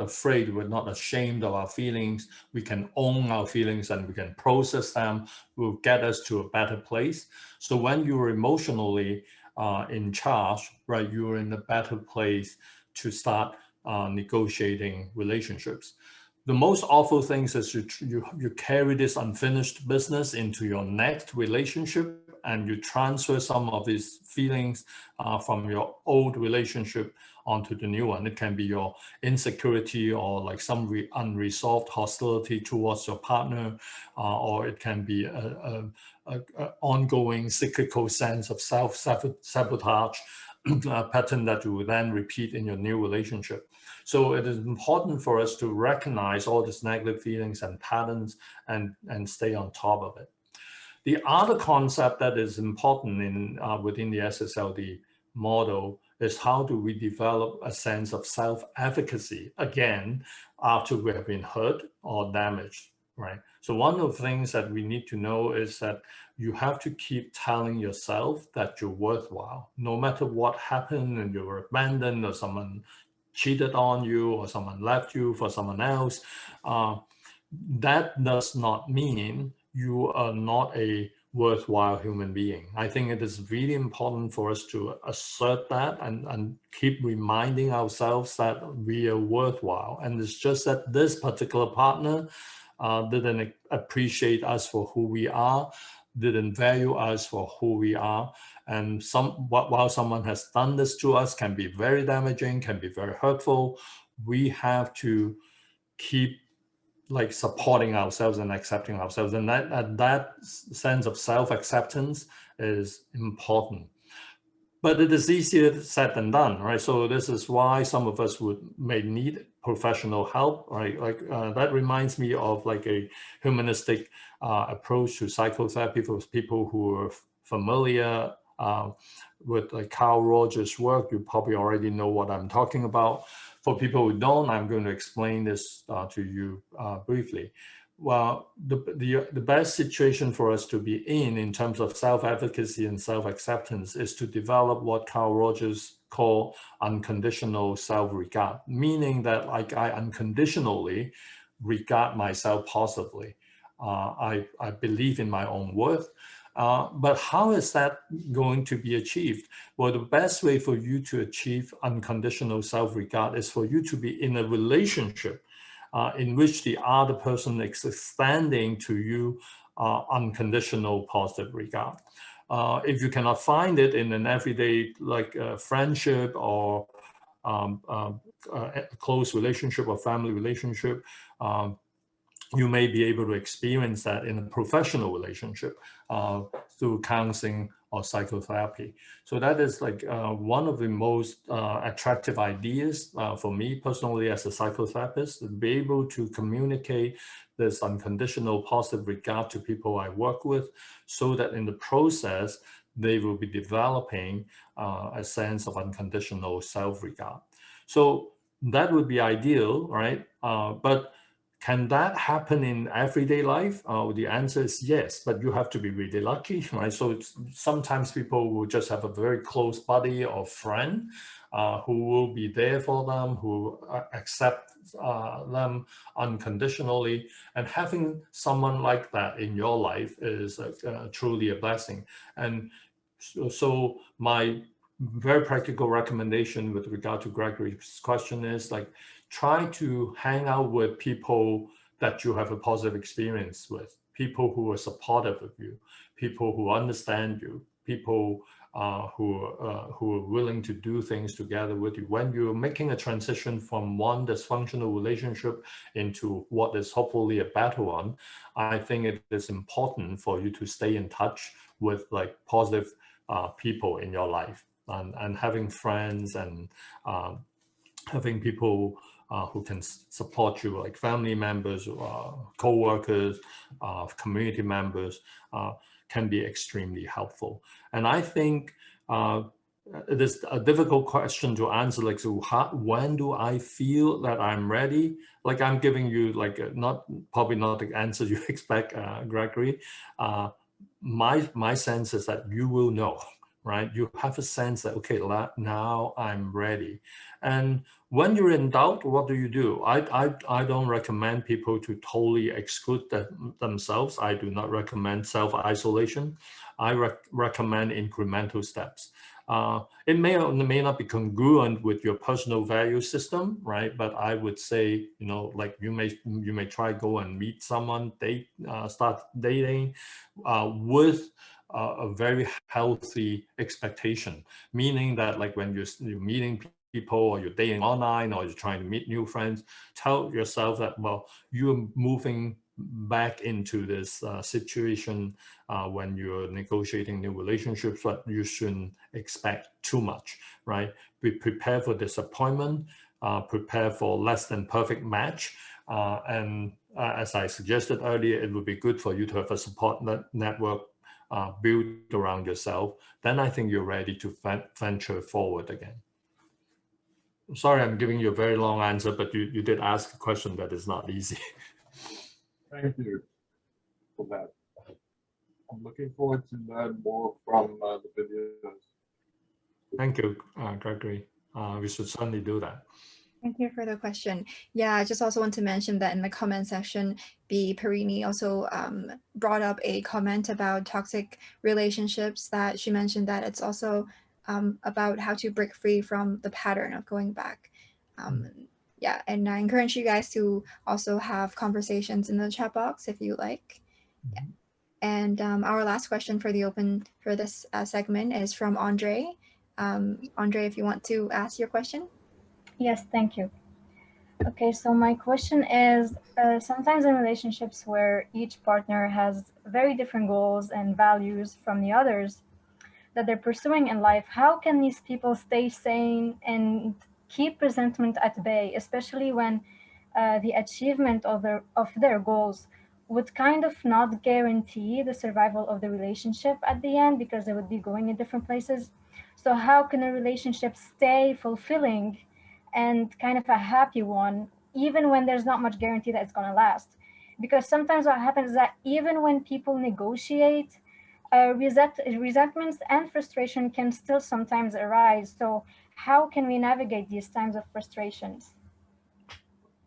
afraid, we're not ashamed of our feelings. We can own our feelings and we can process them, will get us to a better place. So when you're emotionally in charge, right, you're in a better place to start negotiating relationships. The most awful thing is you carry this unfinished business into your next relationship, and you transfer some of these feelings from your old relationship onto the new one. It can be your insecurity or like some unresolved hostility towards your partner, or it can be a ongoing cyclical sense of self-sabotage pattern that you will then repeat in your new relationship. So it is important for us to recognize all these negative feelings and patterns and stay on top of it. The other concept that is important in within the SSLD model is how do we develop a sense of self-efficacy, again, after we have been hurt or damaged, right? So one of the things that we need to know is that you have to keep telling yourself that you're worthwhile, no matter what happened and you were abandoned or someone cheated on you or someone left you for someone else. That does not mean you are not a worthwhile human being. I think it is really important for us to assert that and keep reminding ourselves that we are worthwhile. And it's just that this particular partner didn't appreciate us for who we are, didn't value us for who we are. And while someone has done this to us, can be very damaging, can be very hurtful, we have to keep like supporting ourselves and accepting ourselves. And that sense of self-acceptance is important. But it is easier said than done, right? So this is why some of us may need professional help, right? Like that reminds me of like a humanistic approach to psychotherapy for people who are familiar with like Carl Rogers' work. You probably already know what I'm talking about. For people who don't, I'm going to explain this to you briefly. Well, the best situation for us to be in terms of self-efficacy and self-acceptance is to develop what Carl Rogers called unconditional self-regard, meaning that like I unconditionally regard myself positively. I believe in my own worth. But how is that going to be achieved? Well, the best way for you to achieve unconditional self-regard is for you to be in a relationship in which the other person is extending to you unconditional positive regard. If you cannot find it in an everyday like friendship or a close relationship or family relationship, you may be able to experience that in a professional relationship through counseling or psychotherapy. So that is like one of the most attractive ideas for me personally as a psychotherapist, to be able to communicate this unconditional positive regard to people I work with, so that in the process, they will be developing a sense of unconditional self-regard. So that would be ideal, right? But can that happen in everyday life? The answer is yes, but you have to be really lucky, right? So sometimes people will just have a very close buddy or friend who will be there for them, who accept them unconditionally. And having someone like that in your life is truly a blessing. And so my very practical recommendation with regard to Gregory's question is like, try to hang out with people that you have a positive experience with, people who are supportive of you, people who understand you, people who are willing to do things together with you. When you're making a transition from one dysfunctional relationship into what is hopefully a better one, I think it is important for you to stay in touch with like positive people in your life, and having friends and having people who can support you, like family members, co-workers, community members, can be extremely helpful. And I think it is a difficult question to answer, like, so when do I feel that I'm ready? Like I'm giving you like probably not the answer you expect, Gregory. My sense is that you will know, right? You have a sense that, okay, now I'm ready. And when you're in doubt, what do? I don't recommend people to totally exclude themselves. I do not recommend self-isolation. I recommend incremental steps. It may or may not be congruent with your personal value system, right? But I would say, you know, like you may try go and meet someone, start dating with a very healthy expectation, meaning that like when you're meeting people or you're dating online or you're trying to meet new friends, tell yourself that, well, you're moving back into this situation when you're negotiating new relationships, but you shouldn't expect too much, right? Be prepared for disappointment, prepare for less than perfect match, and as I suggested earlier, it would be good for you to have a support network built around yourself. Then I think you're ready to venture forward again. Sorry, I'm giving you a very long answer, but you did ask a question that is not easy. Thank you for that. I'm looking forward to learn more from the videos. Thank you, Gregory. We should certainly do that. Thank you for the question. Yeah, I just also want to mention that in the comment section, B. Perini also brought up a comment about toxic relationships, that she mentioned that it's also about how to break free from the pattern of going back. Yeah, and I encourage you guys to also have conversations in the chat box if you like. Yeah. And our last question for this segment is from Andre. Andre, if you want to ask your question. Yes, thank you. Okay, so my question is, sometimes in relationships where each partner has very different goals and values from the others that they're pursuing in life, how can these people stay sane and keep resentment at bay, especially when the achievement of their goals would kind of not guarantee the survival of the relationship at the end, because they would be going in different places? So how can a relationship stay fulfilling and kind of a happy one, even when there's not much guarantee that it's going to last? Because sometimes what happens is that even when people negotiate, resentments and frustration can still sometimes arise. So how can we navigate these times of frustrations?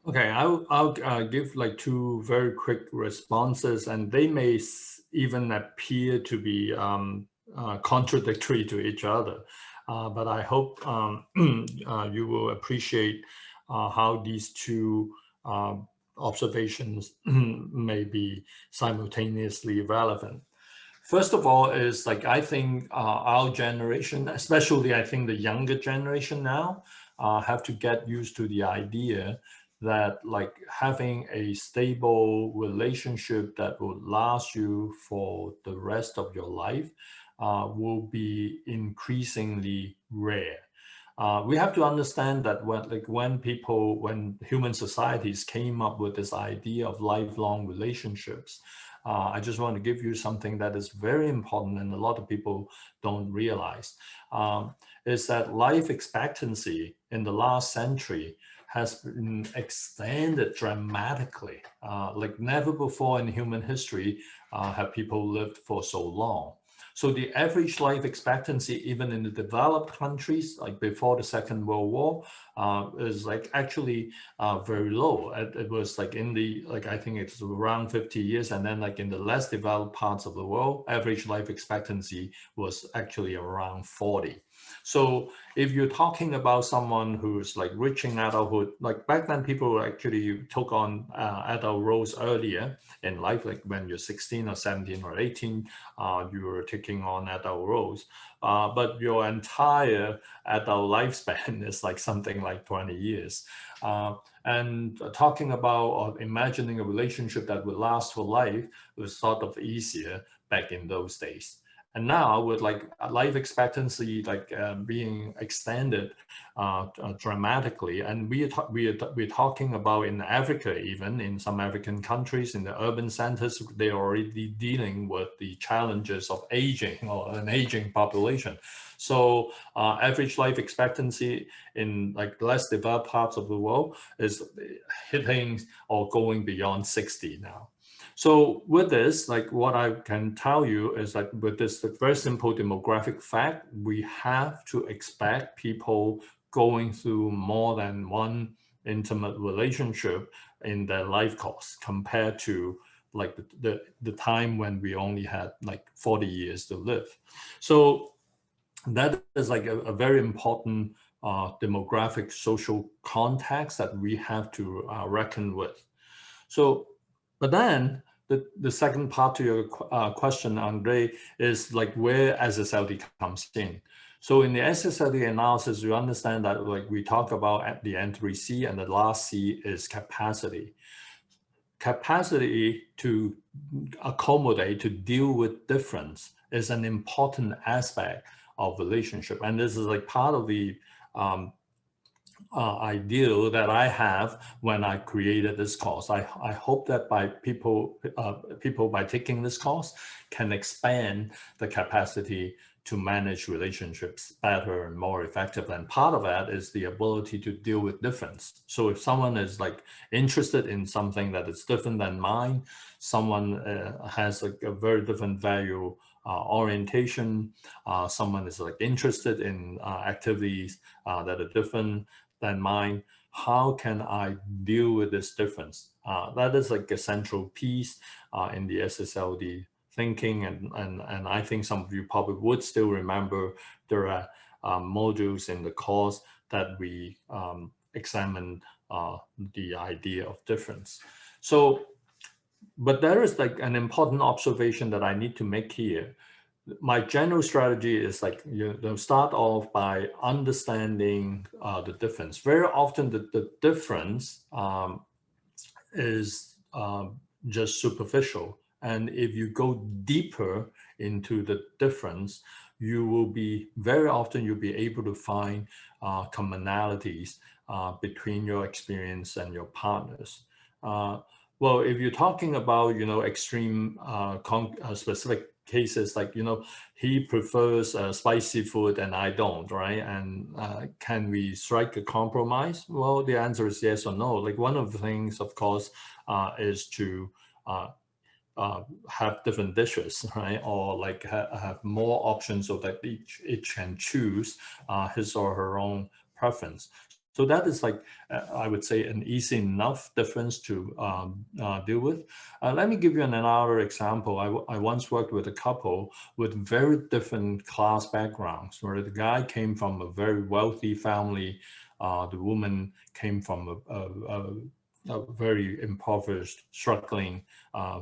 Okay, I'll give like two very quick responses, and they may even appear to be contradictory to each other. But I hope you will appreciate how these two observations may be simultaneously relevant. First of all, is like I think our generation, especially I think the younger generation now, have to get used to the idea that like having a stable relationship that will last you for the rest of your life will be increasingly rare. We have to understand that when human societies came up with this idea of lifelong relationships, I just want to give you something that is very important and a lot of people don't realize, is that life expectancy in the last century has been extended dramatically. Like never before in human history have people lived for so long. So the average life expectancy, even in the developed countries, like before the Second World War, is like actually very low. It was like I think it's around 50 years. And then like in the less developed parts of the world, average life expectancy was actually around 40. So if you're talking about someone who's like reaching adulthood, like back then people actually took on adult roles earlier in life, like when you're 16 or 17 or 18, you were taking on adult roles. But your entire adult lifespan is like something like 20 years. And talking about or imagining a relationship that would last for life was sort of easier back in those days. And now with like life expectancy being extended dramatically, and we're talking about in Africa, even in some African countries, in the urban centers, they're already dealing with the challenges of aging or an aging population. So average life expectancy in like less developed parts of the world is hitting or going beyond 60 now. So with this, like what I can tell you is that with this very simple demographic fact, we have to expect people going through more than one intimate relationship in their life course compared to like the time when we only had like 40 years to live. So that is like a very important demographic social context that we have to reckon with. So, but then the second part to your question, Andre, is like where SSLD comes in. So in the SSLD analysis, you understand that like we talk about at the entry C, and the last C is capacity. Capacity to accommodate, to deal with difference is an important aspect of relationship. And this is like part of the ideal that I have when I created this course. I hope that by people by taking this course can expand the capacity to manage relationships better and more effective. And part of that is the ability to deal with difference. So if someone is like interested in something that is different than mine, someone has a very different value orientation, someone is like interested in activities that are different than mine, how can I deal with this difference? That is like a central piece in the SSLD thinking, and I think some of you probably would still remember there are modules in the course that we examine the idea of difference. So, but there is like an important observation that I need to make here. My general strategy is like, you know, start off by understanding the difference. Very often the difference is just superficial. And if you go deeper into the difference, you will be, very often you'll be able to find commonalities between your experience and your partners. Well, if you're talking about, you know, extreme specific cases, like, you know, he prefers spicy food and I don't, right? And can we strike a compromise? Well, the answer is yes or no. Like one of the things, of course, is to have different dishes, right? Or like have more options so that each can choose his or her own preference. So that is like, I would say, an easy enough difference to deal with. Let me give you another example. I once worked with a couple with very different class backgrounds, where the guy came from a very wealthy family. The woman came from a very impoverished, struggling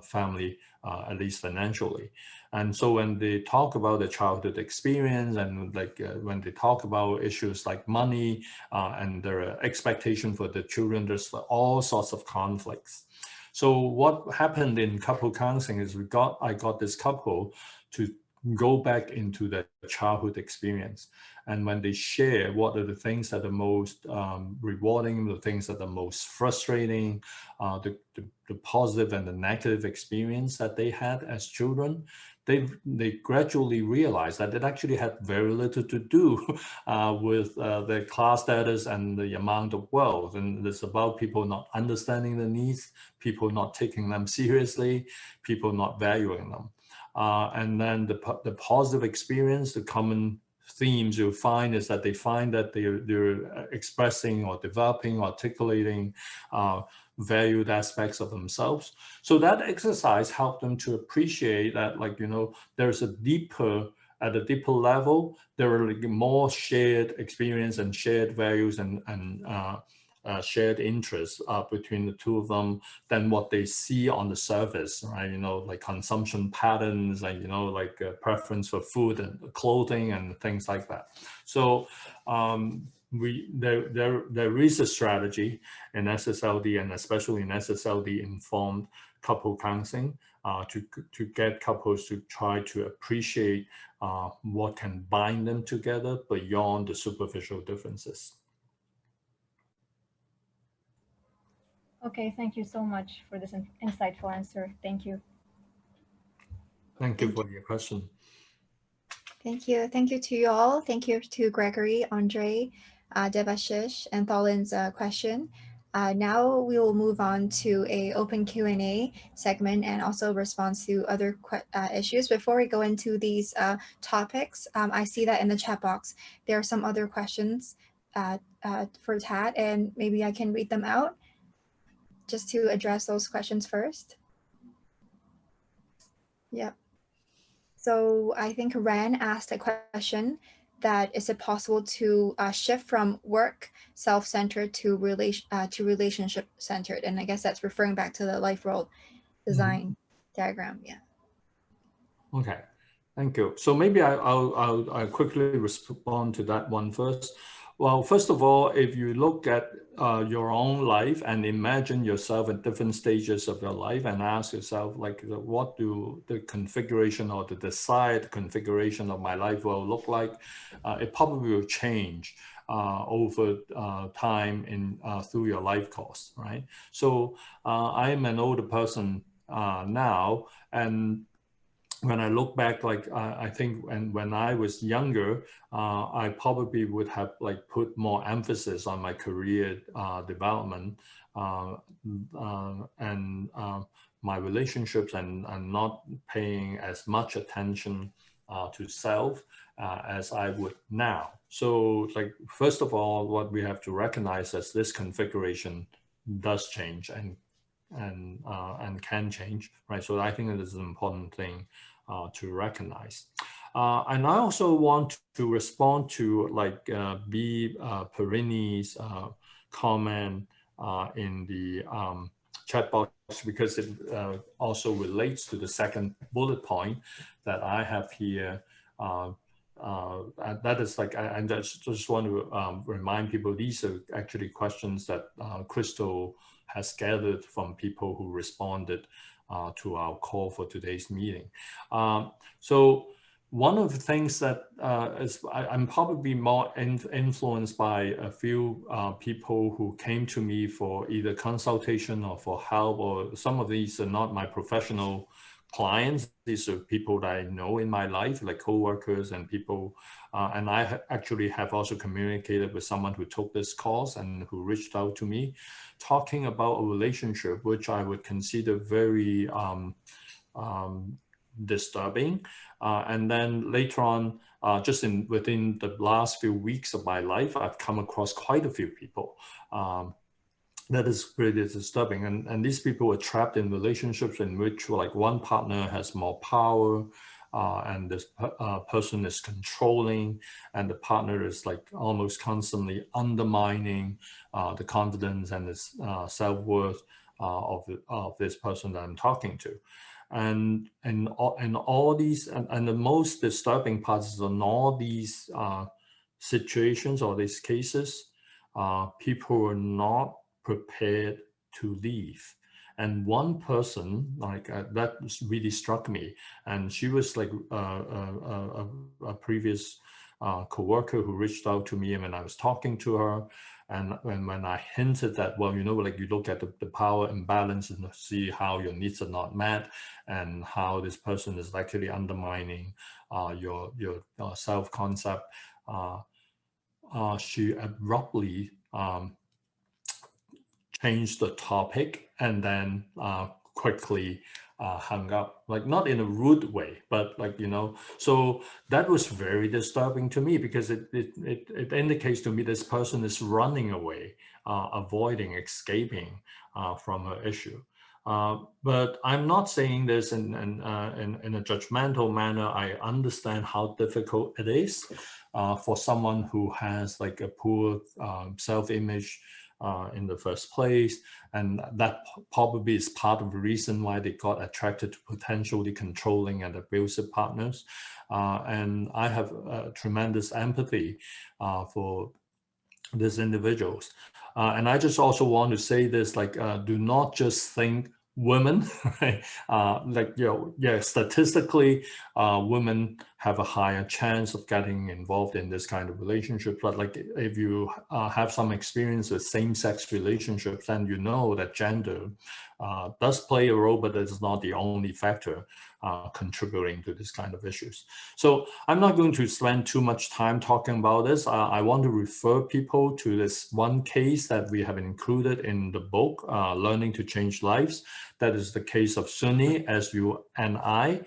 family, at least financially. And so when they talk about the childhood experience, and like when they talk about issues like money and their expectation for the children, there's all sorts of conflicts. So what happened in couple counseling is I got this couple to go back into their childhood experience. And when they share what are the things that are most rewarding, the things that are most frustrating, the positive and the negative experience that they had as children, they gradually realized that it actually had very little to do with their class status and the amount of wealth. And it's about people not understanding the needs, people not taking them seriously, people not valuing them. And then the positive experience, the common themes you'll find is that they find that they're expressing or developing, articulating valued aspects of themselves. So that exercise helped them to appreciate that, like, you know, there's at a deeper level, there are like more shared experience and shared values and shared interests between the two of them than what they see on the surface, right? You know, like consumption patterns, and, you know, like preference for food and clothing and things like that. So there is a strategy in SSLD, and especially in SSLD informed couple counseling, to get couples to try to appreciate what can bind them together beyond the superficial differences. Okay, thank you so much for this insightful answer. Thank you. Thank you for your question. Thank you. Thank you to you all. Thank you to Gregory, Andre, Devashish, and Tholin's question. Now we will move on to a open Q&A segment and also response to other issues. Before we go into these topics, I see that in the chat box, there are some other questions for Tad, and maybe I can read them out just to address those questions first. Yeah. So I think Ran asked a question that is it possible to shift from work self-centered to relationship-centered? And I guess that's referring back to the Lifeworld design diagram. Yeah. Okay, thank you. So maybe I'll quickly respond to that one first. Well, first of all, if you look at your own life and imagine yourself at different stages of your life and ask yourself, like, what do the configuration or the desired configuration of my life will look like? It probably will change over time in through your life course, right? So I am an older person now, and when I look back, like I think when I was younger, I probably would have like put more emphasis on my career development and my relationships, and not paying as much attention to self as I would now. So, like, first of all, what we have to recognize is this configuration does change and can change, right? So I think that is an important thing to recognize. And I also want to respond to like B. Perini's comment in the chat box, because it also relates to the second bullet point that I have here. That is like, I just want to remind people, these are actually questions that Crystal has gathered from people who responded to our call for today's meeting. So one of the things that I'm probably more influenced by a few people who came to me for either consultation or for help, or some of these are not my professional clients. These are people that I know in my life, like co-workers and people. And I actually have also communicated with someone who took this course and who reached out to me, talking about a relationship which I would consider very disturbing. And then later on, just within the last few weeks of my life, I've come across quite a few people that is really disturbing. And these people were trapped in relationships in which, like, one partner has more power, and this person is controlling, and the partner is like almost constantly undermining the confidence and this self-worth of this person that I'm talking to. And all these, and the most disturbing part is in all these situations or these cases, people are not prepared to leave. And one person, like that really struck me, and she was like a previous co-worker who reached out to me, and when I was talking to her, and when I hinted that, well, you know, like, you look at the power imbalance and see how your needs are not met, and how this person is actually undermining your self-concept, she abruptly changed the topic and then quickly hung up, like, not in a rude way, but like, you know, so that was very disturbing to me, because it indicates to me this person is running away, avoiding, escaping from her issue. But I'm not saying this in a judgmental manner. I understand how difficult it is for someone who has like a poor self-image in the first place, and that probably is part of the reason why they got attracted to potentially controlling and abusive partners. And I have tremendous empathy for these individuals. And I just also want to say this, like, do not just think women, right? Like, you know, yeah, statistically, women have a higher chance of getting involved in this kind of relationship. But like if you have some experience with same-sex relationships, then you know that gender does play a role, but it's not the only factor contributing to this kind of issues. So I'm not going to spend too much time talking about this. I want to refer people to this one case that we have included in the book, Learning to Change Lives. That is the case of Suni, S-U-N-I,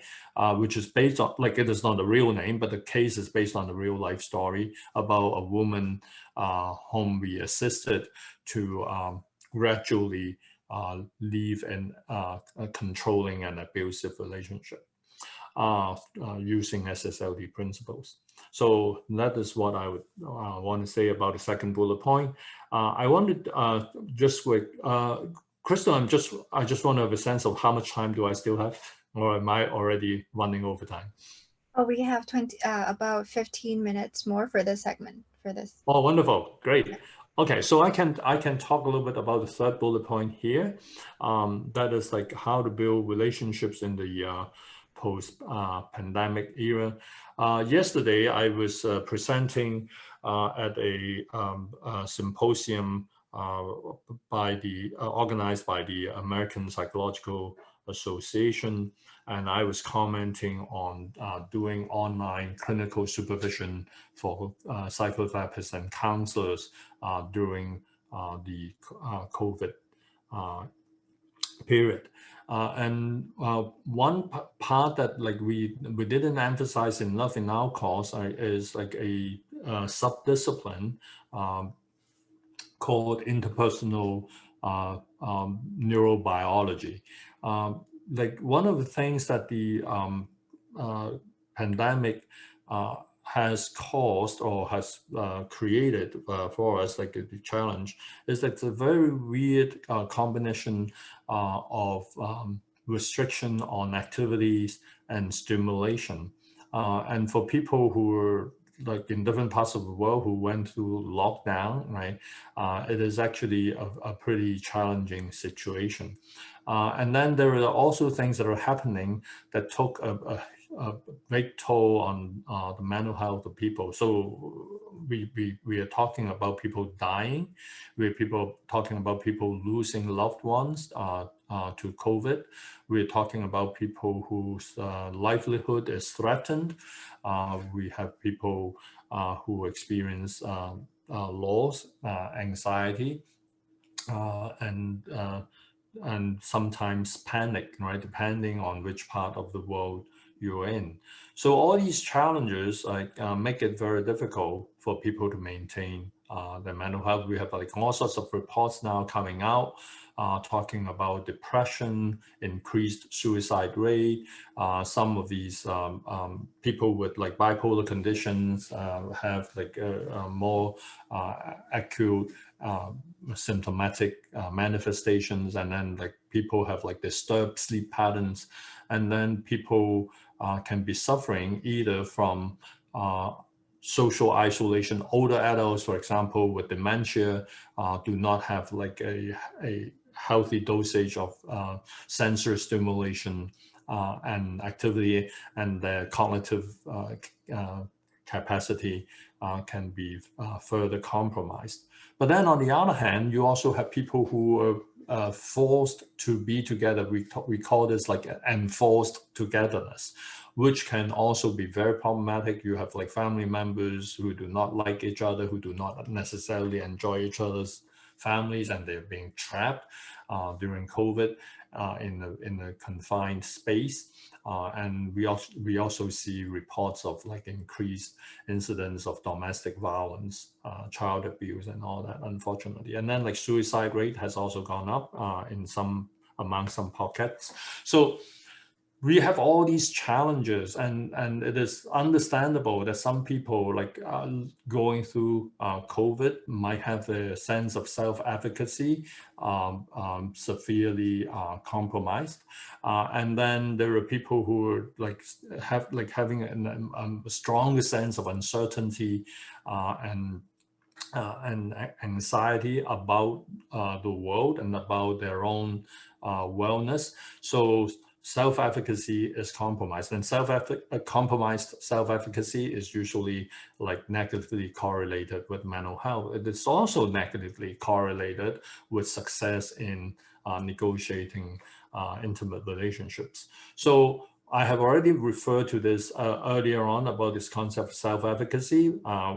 which is based on, like, it is not a real name, but the case is based on a real life story about a woman whom we assisted to gradually leave a controlling and abusive relationship using SSLD principles. So that is what I would want to say about the second bullet point. I wanted just with Crystal, I just want to have a sense of how much time do I still have, or am I already running over time? Oh, we have about 15 minutes more for this segment. Oh, wonderful, great. Okay, so I can talk a little bit about the third bullet point here. That is like how to build relationships in the post-pandemic era. Yesterday, I was presenting at a symposium organized by the American Psychological Association, and I was commenting on doing online clinical supervision for psychotherapists and counselors during the COVID period. And one part that like we didn't emphasize enough in our course is like a subdiscipline called interpersonal neurobiology. Like one of the things that the pandemic has caused or has created for us, like the challenge, is that it's a very weird combination of restriction on activities and stimulation. And for people who are like in different parts of the world who went through lockdown, right, it is actually a pretty challenging situation. And then there are also things that are happening that took a big toll on the mental health of people. So we are talking about people dying. We're talking about people losing loved ones to COVID. We're talking about people whose livelihood is threatened. We have people who experience loss, anxiety, and sometimes panic, right, depending on which part of the world you're in. So all these challenges make it very difficult for people to maintain their mental health. We have like all sorts of reports now coming out talking about depression, increased suicide rate. Some of these people with like bipolar conditions have like more acute symptomatic manifestations, and then like people have like disturbed sleep patterns, and then people can be suffering either from social isolation. Older adults, for example, with dementia, do not have like a healthy dosage of sensory stimulation and activity, and their cognitive capacity can be further compromised. But then on the other hand, you also have people who are forced to be together. We call this like enforced togetherness, which can also be very problematic. You have like family members who do not like each other, who do not necessarily enjoy each other's families, and they're being trapped during COVID in a confined space. And we also see reports of like increased incidents of domestic violence, child abuse, and all that, unfortunately. And then like suicide rate has also gone up among some pockets. So we have all these challenges, and it is understandable that some people like going through COVID might have a sense of self-efficacy severely compromised, and then there are people who are having a stronger sense of uncertainty and anxiety about the world and about their own wellness. So self-efficacy is compromised, and compromised self-efficacy is usually like negatively correlated with mental health. It is also negatively correlated with success in negotiating intimate relationships. So I have already referred to this earlier on about this concept of self-efficacy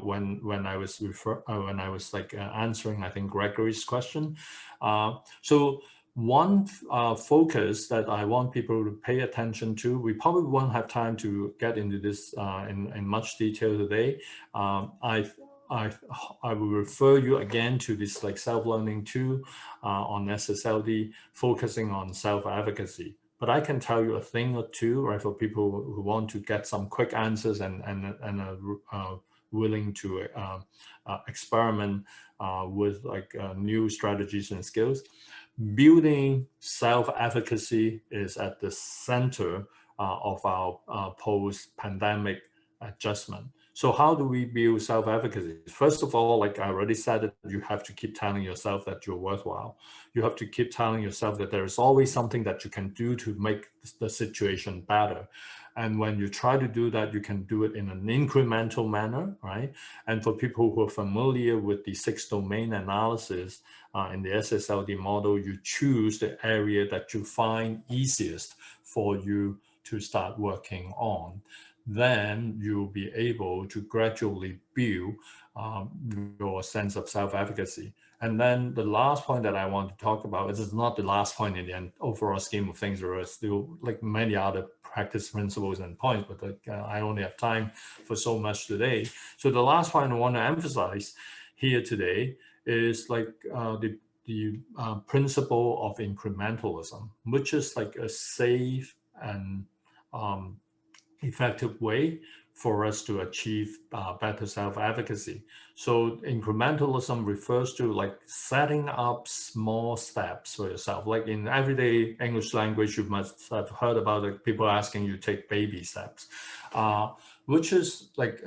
when I was answering, I think, Gregory's question. So one focus that I want people to pay attention to, we probably won't have time to get into this in much detail today. I will refer you again to this like self-learning tool on SSLD, focusing on self-efficacy. But I can tell you a thing or two, right, for people who want to get some quick answers and are willing to experiment with like new strategies and skills. Building self-efficacy is at the center of our post-pandemic adjustment. So how do we build self-efficacy? First of all, like I already said, it, you have to keep telling yourself that you're worthwhile. You have to keep telling yourself that there is always something that you can do to make the situation better. And when you try to do that, you can do it in an incremental manner, right? And for people who are familiar with the 6-domain analysis in the SSLD model, you choose the area that you find easiest for you to start working on. Then you'll be able to gradually build your sense of self-efficacy. And then the last point that I want to talk about, this is not the last point in the overall scheme of things. There are still like many other practice principles and points, but like, I only have time for so much today. So the last point I want to emphasize here today is like the principle of incrementalism, which is like a safe and effective way for us to achieve better self-efficacy. So incrementalism refers to like setting up small steps for yourself. Like in everyday English language, you must have heard about it, people asking you to take baby steps, which is like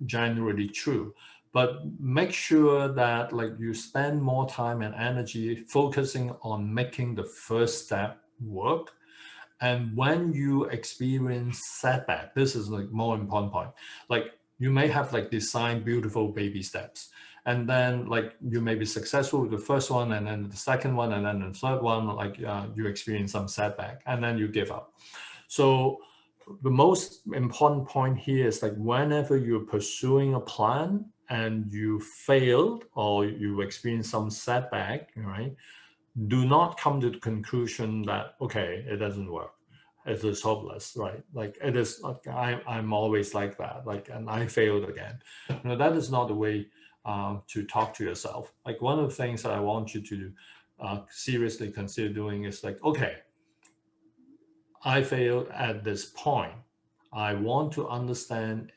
generally true. But make sure that like you spend more time and energy focusing on making the first step work. And when you experience setback, this is like more important point. Like you may have like designed beautiful baby steps, and then like you may be successful with the first one, and then the second one, and then the third one, like you experience some setback, and then you give up. So the most important point here is like whenever you're pursuing a plan and you failed or you experience some setback, right? Do not come to the conclusion that, okay, it doesn't work. It is hopeless, right? Like it is, like, I'm always like that, like, and I failed again. You know, that is not the way to talk to yourself. Like one of the things that I want you to seriously consider doing is like, okay, I failed at this point. I want to understand,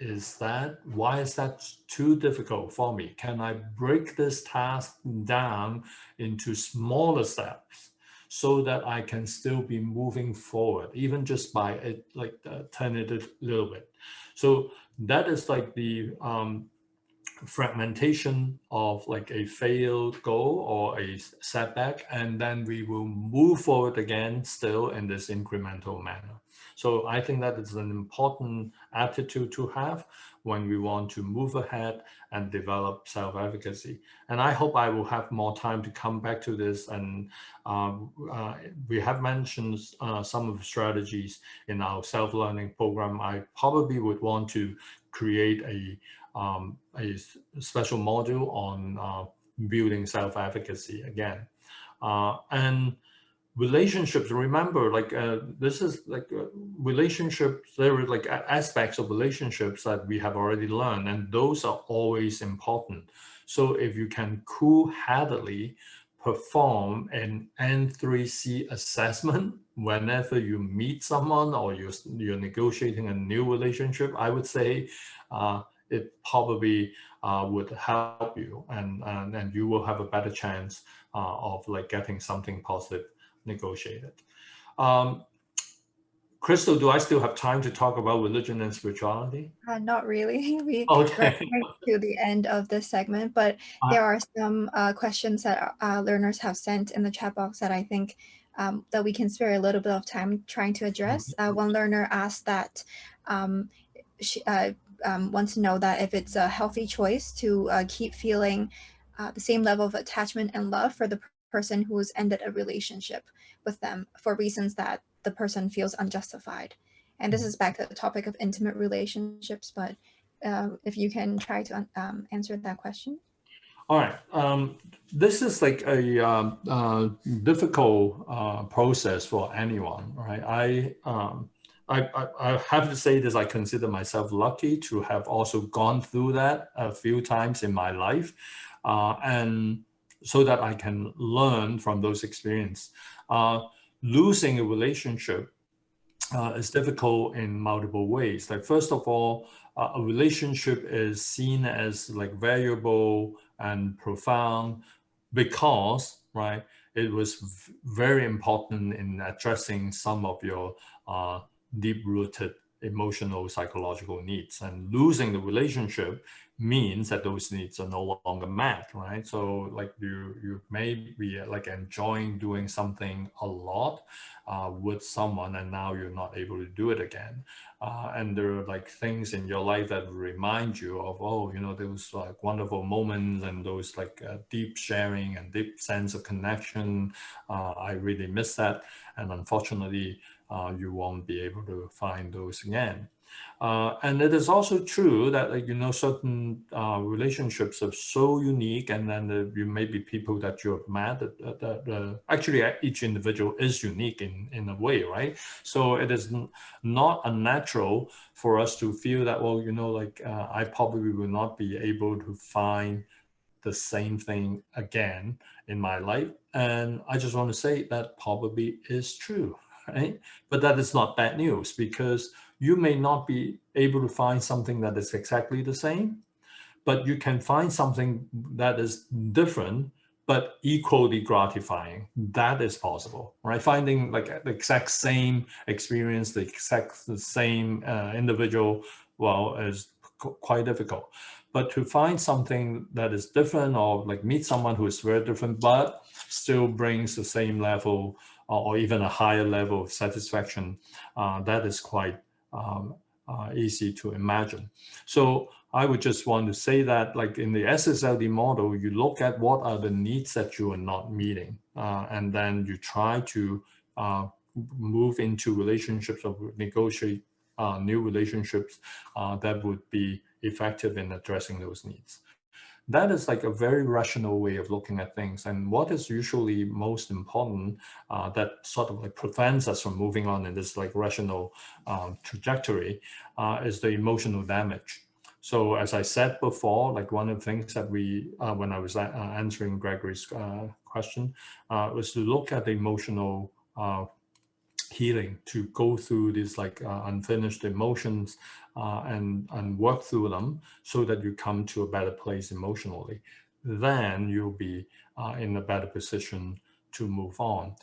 why is that too difficult for me? Can I break this task down into smaller steps so that I can still be moving forward, even just by it, like turn it a little bit. So that is like the fragmentation of like a failed goal or a setback, and then we will move forward again still in this incremental manner. So I think that is an important attitude to have when we want to move ahead and develop self-efficacy. And I hope I will have more time to come back to this. And we have mentioned some of the strategies in our self-learning program. I probably would want to create a special module on building self-efficacy again. And relationships, remember, like this is like relationships, there are like aspects of relationships that we have already learned, and those are always important. So if you can cool-headedly perform an N3C assessment whenever you meet someone or you're negotiating a new relationship, I would say it probably would help you, and you will have a better chance of like getting something positive negotiated. Crystal, do I still have time to talk about religion and spirituality? Not really. We're Okay. coming to the end of this segment, but there are some questions that learners have sent in the chat box that I think that we can spare a little bit of time trying to address. One learner asked that she wants to know that if it's a healthy choice to keep feeling the same level of attachment and love for the person who's ended a relationship with them for reasons that the person feels unjustified. And this is back to the topic of intimate relationships, but if you can try to answer that question. All right. This is like a difficult process for anyone, right? I have to say this, I consider myself lucky to have also gone through that a few times in my life, and so that I can learn from those experiences. Losing a relationship is difficult in multiple ways. Like, first of all, a relationship is seen as like valuable and profound because, right, it was very important in addressing some of your deep-rooted emotional, psychological needs. And losing the relationship means that those needs are no longer met, right? So like you may be like enjoying doing something a lot with someone, and now you're not able to do it again. And there are like things in your life that remind you of, oh, you know, those like wonderful moments and those like deep sharing and deep sense of connection. I really miss that. And unfortunately, you won't be able to find those again. And it is also true that, like, you know, certain relationships are so unique, and then you may be people that you have met that actually each individual is unique in a way, right? So it is not unnatural for us to feel that, well, you know, like I probably will not be able to find the same thing again in my life. And I just want to say that probably is true, right? But that is not bad news, because you may not be able to find something that is exactly the same, but you can find something that is different but equally gratifying. That is possible, right? Finding like the exact same experience, the same individual, well, is quite difficult. But to find something that is different, or like meet someone who is very different but still brings the same level or even a higher level of satisfaction, that is quite easy to imagine. So I would just want to say that, like in the SSLD model, you look at what are the needs that you are not meeting, and then you try to move into relationships or negotiate new relationships that would be effective in addressing those needs. That is like a very rational way of looking at things. And what is usually most important that sort of like prevents us from moving on in this like rational trajectory is the emotional damage. So as I said before, like one of the things that we, when I was answering Gregory's question, was to look at the emotional healing, to go through these like unfinished emotions and work through them so that you come to a better place emotionally. Then you'll be in a better position to move on.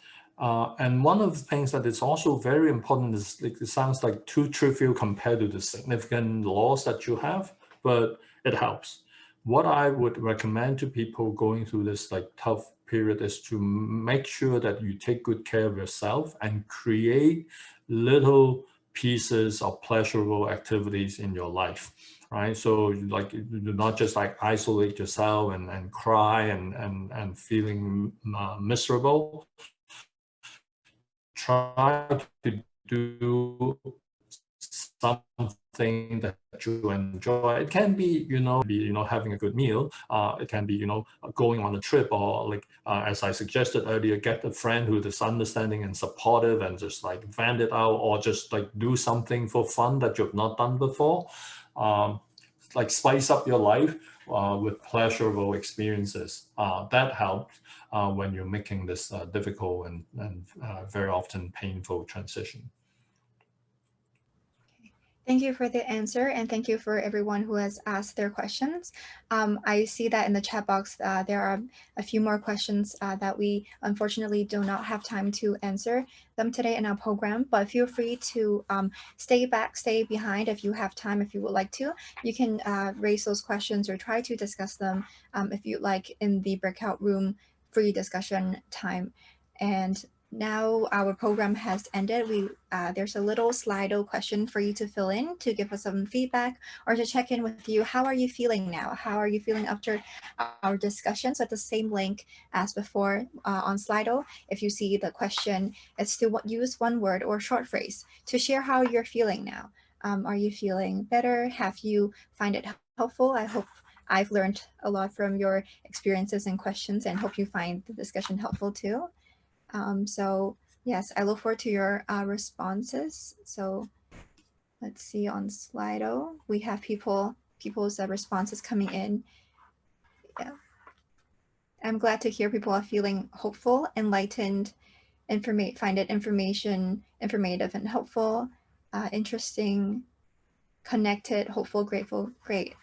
And one of the things that is also very important is, like, it sounds like too trivial compared to the significant loss that you have, but it helps. What I would recommend to people going through this like tough period is to make sure that you take good care of yourself and create little pieces of pleasurable activities in your life, right? So like, you do not just like isolate yourself and cry and feeling miserable. Try to do something that you enjoy. It can be, having a good meal. It can be, going on a trip, or like, as I suggested earlier, get a friend who is understanding and supportive and just like vent it out, or just like do something for fun that you've not done before. Like spice up your life with pleasurable experiences. That helps when you're making this difficult and very often painful transition. Thank you for the answer, and thank you for everyone who has asked their questions. I see that in the chat box there are a few more questions that we unfortunately do not have time to answer them today in our program, but feel free to stay behind if you have time, if you would like to. You can raise those questions or try to discuss them if you'd like in the breakout room free discussion time. And Now our program has ended. There's a little Slido question for you to fill in to give us some feedback or to check in with you. How are you feeling now? How are you feeling after our discussion? So at the same link as before on Slido, if you see the question, it's to use one word or short phrase to share how you're feeling now. Are you feeling better? Have you find it helpful? I hope I've learned a lot from your experiences and questions, and hope you find the discussion helpful too. So yes, I look forward to your responses. So let's see on Slido, we have people's responses coming in. Yeah, I'm glad to hear people are feeling hopeful, enlightened, find it informative and helpful, interesting, connected, hopeful, grateful, great.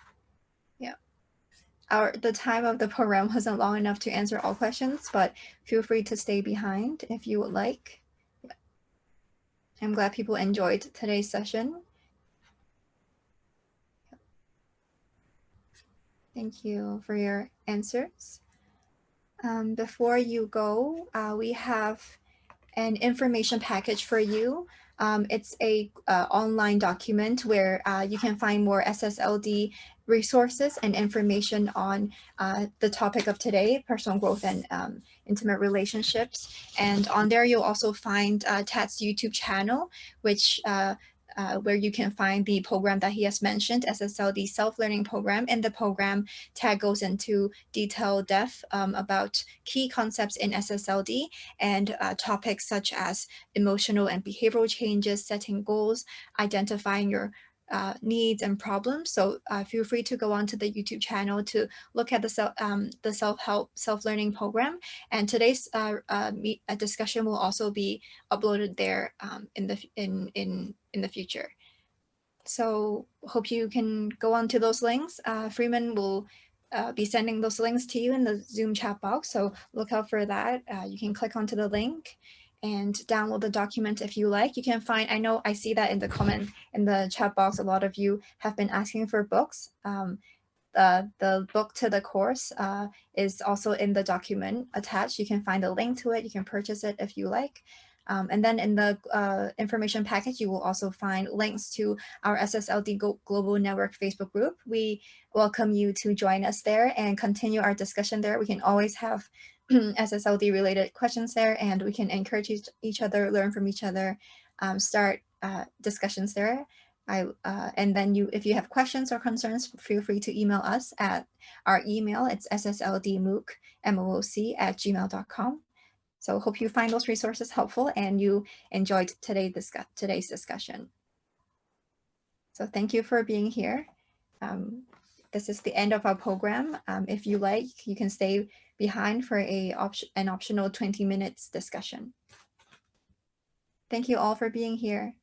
Yeah. The time of the program wasn't long enough to answer all questions, but feel free to stay behind if you would like. I'm glad people enjoyed today's session. Thank you for your answers. Before you go, we have an information package for you. It's a online document where you can find more SSLD resources and information on the topic of today, personal growth and intimate relationships. And on there, you'll also find Tad's YouTube channel, which where you can find the program that he has mentioned, SSLD self-learning program. In the program, Tad goes into detailed depth about key concepts in SSLD and topics such as emotional and behavioral changes, setting goals, identifying your needs and problems. So feel free to go onto the YouTube channel to look at the self-help, self-learning program. And today's discussion will also be uploaded there in the future. So hope you can go onto those links. Freeman will be sending those links to you in the Zoom chat box. So look out for that. You can click onto the link and download the document if you like. You can find, I know I see that in the comment in the chat box, a lot of you have been asking for books. The book to the course is also in the document attached. You can find a link to it. You can purchase it if you like. And then in the information package, you will also find links to our SSLD Global Network Facebook group. We welcome you to join us there and continue our discussion there. We can always have SSLD related questions there, and we can encourage each other, learn from each other, start discussions there. And then if you have questions or concerns, feel free to email us at our email. It's ssldmooc@gmail.com. So hope you find those resources helpful and you enjoyed today's discussion. So thank you for being here. This is the end of our program. If you like, you can stay behind for an optional 20 minutes discussion. Thank you all for being here.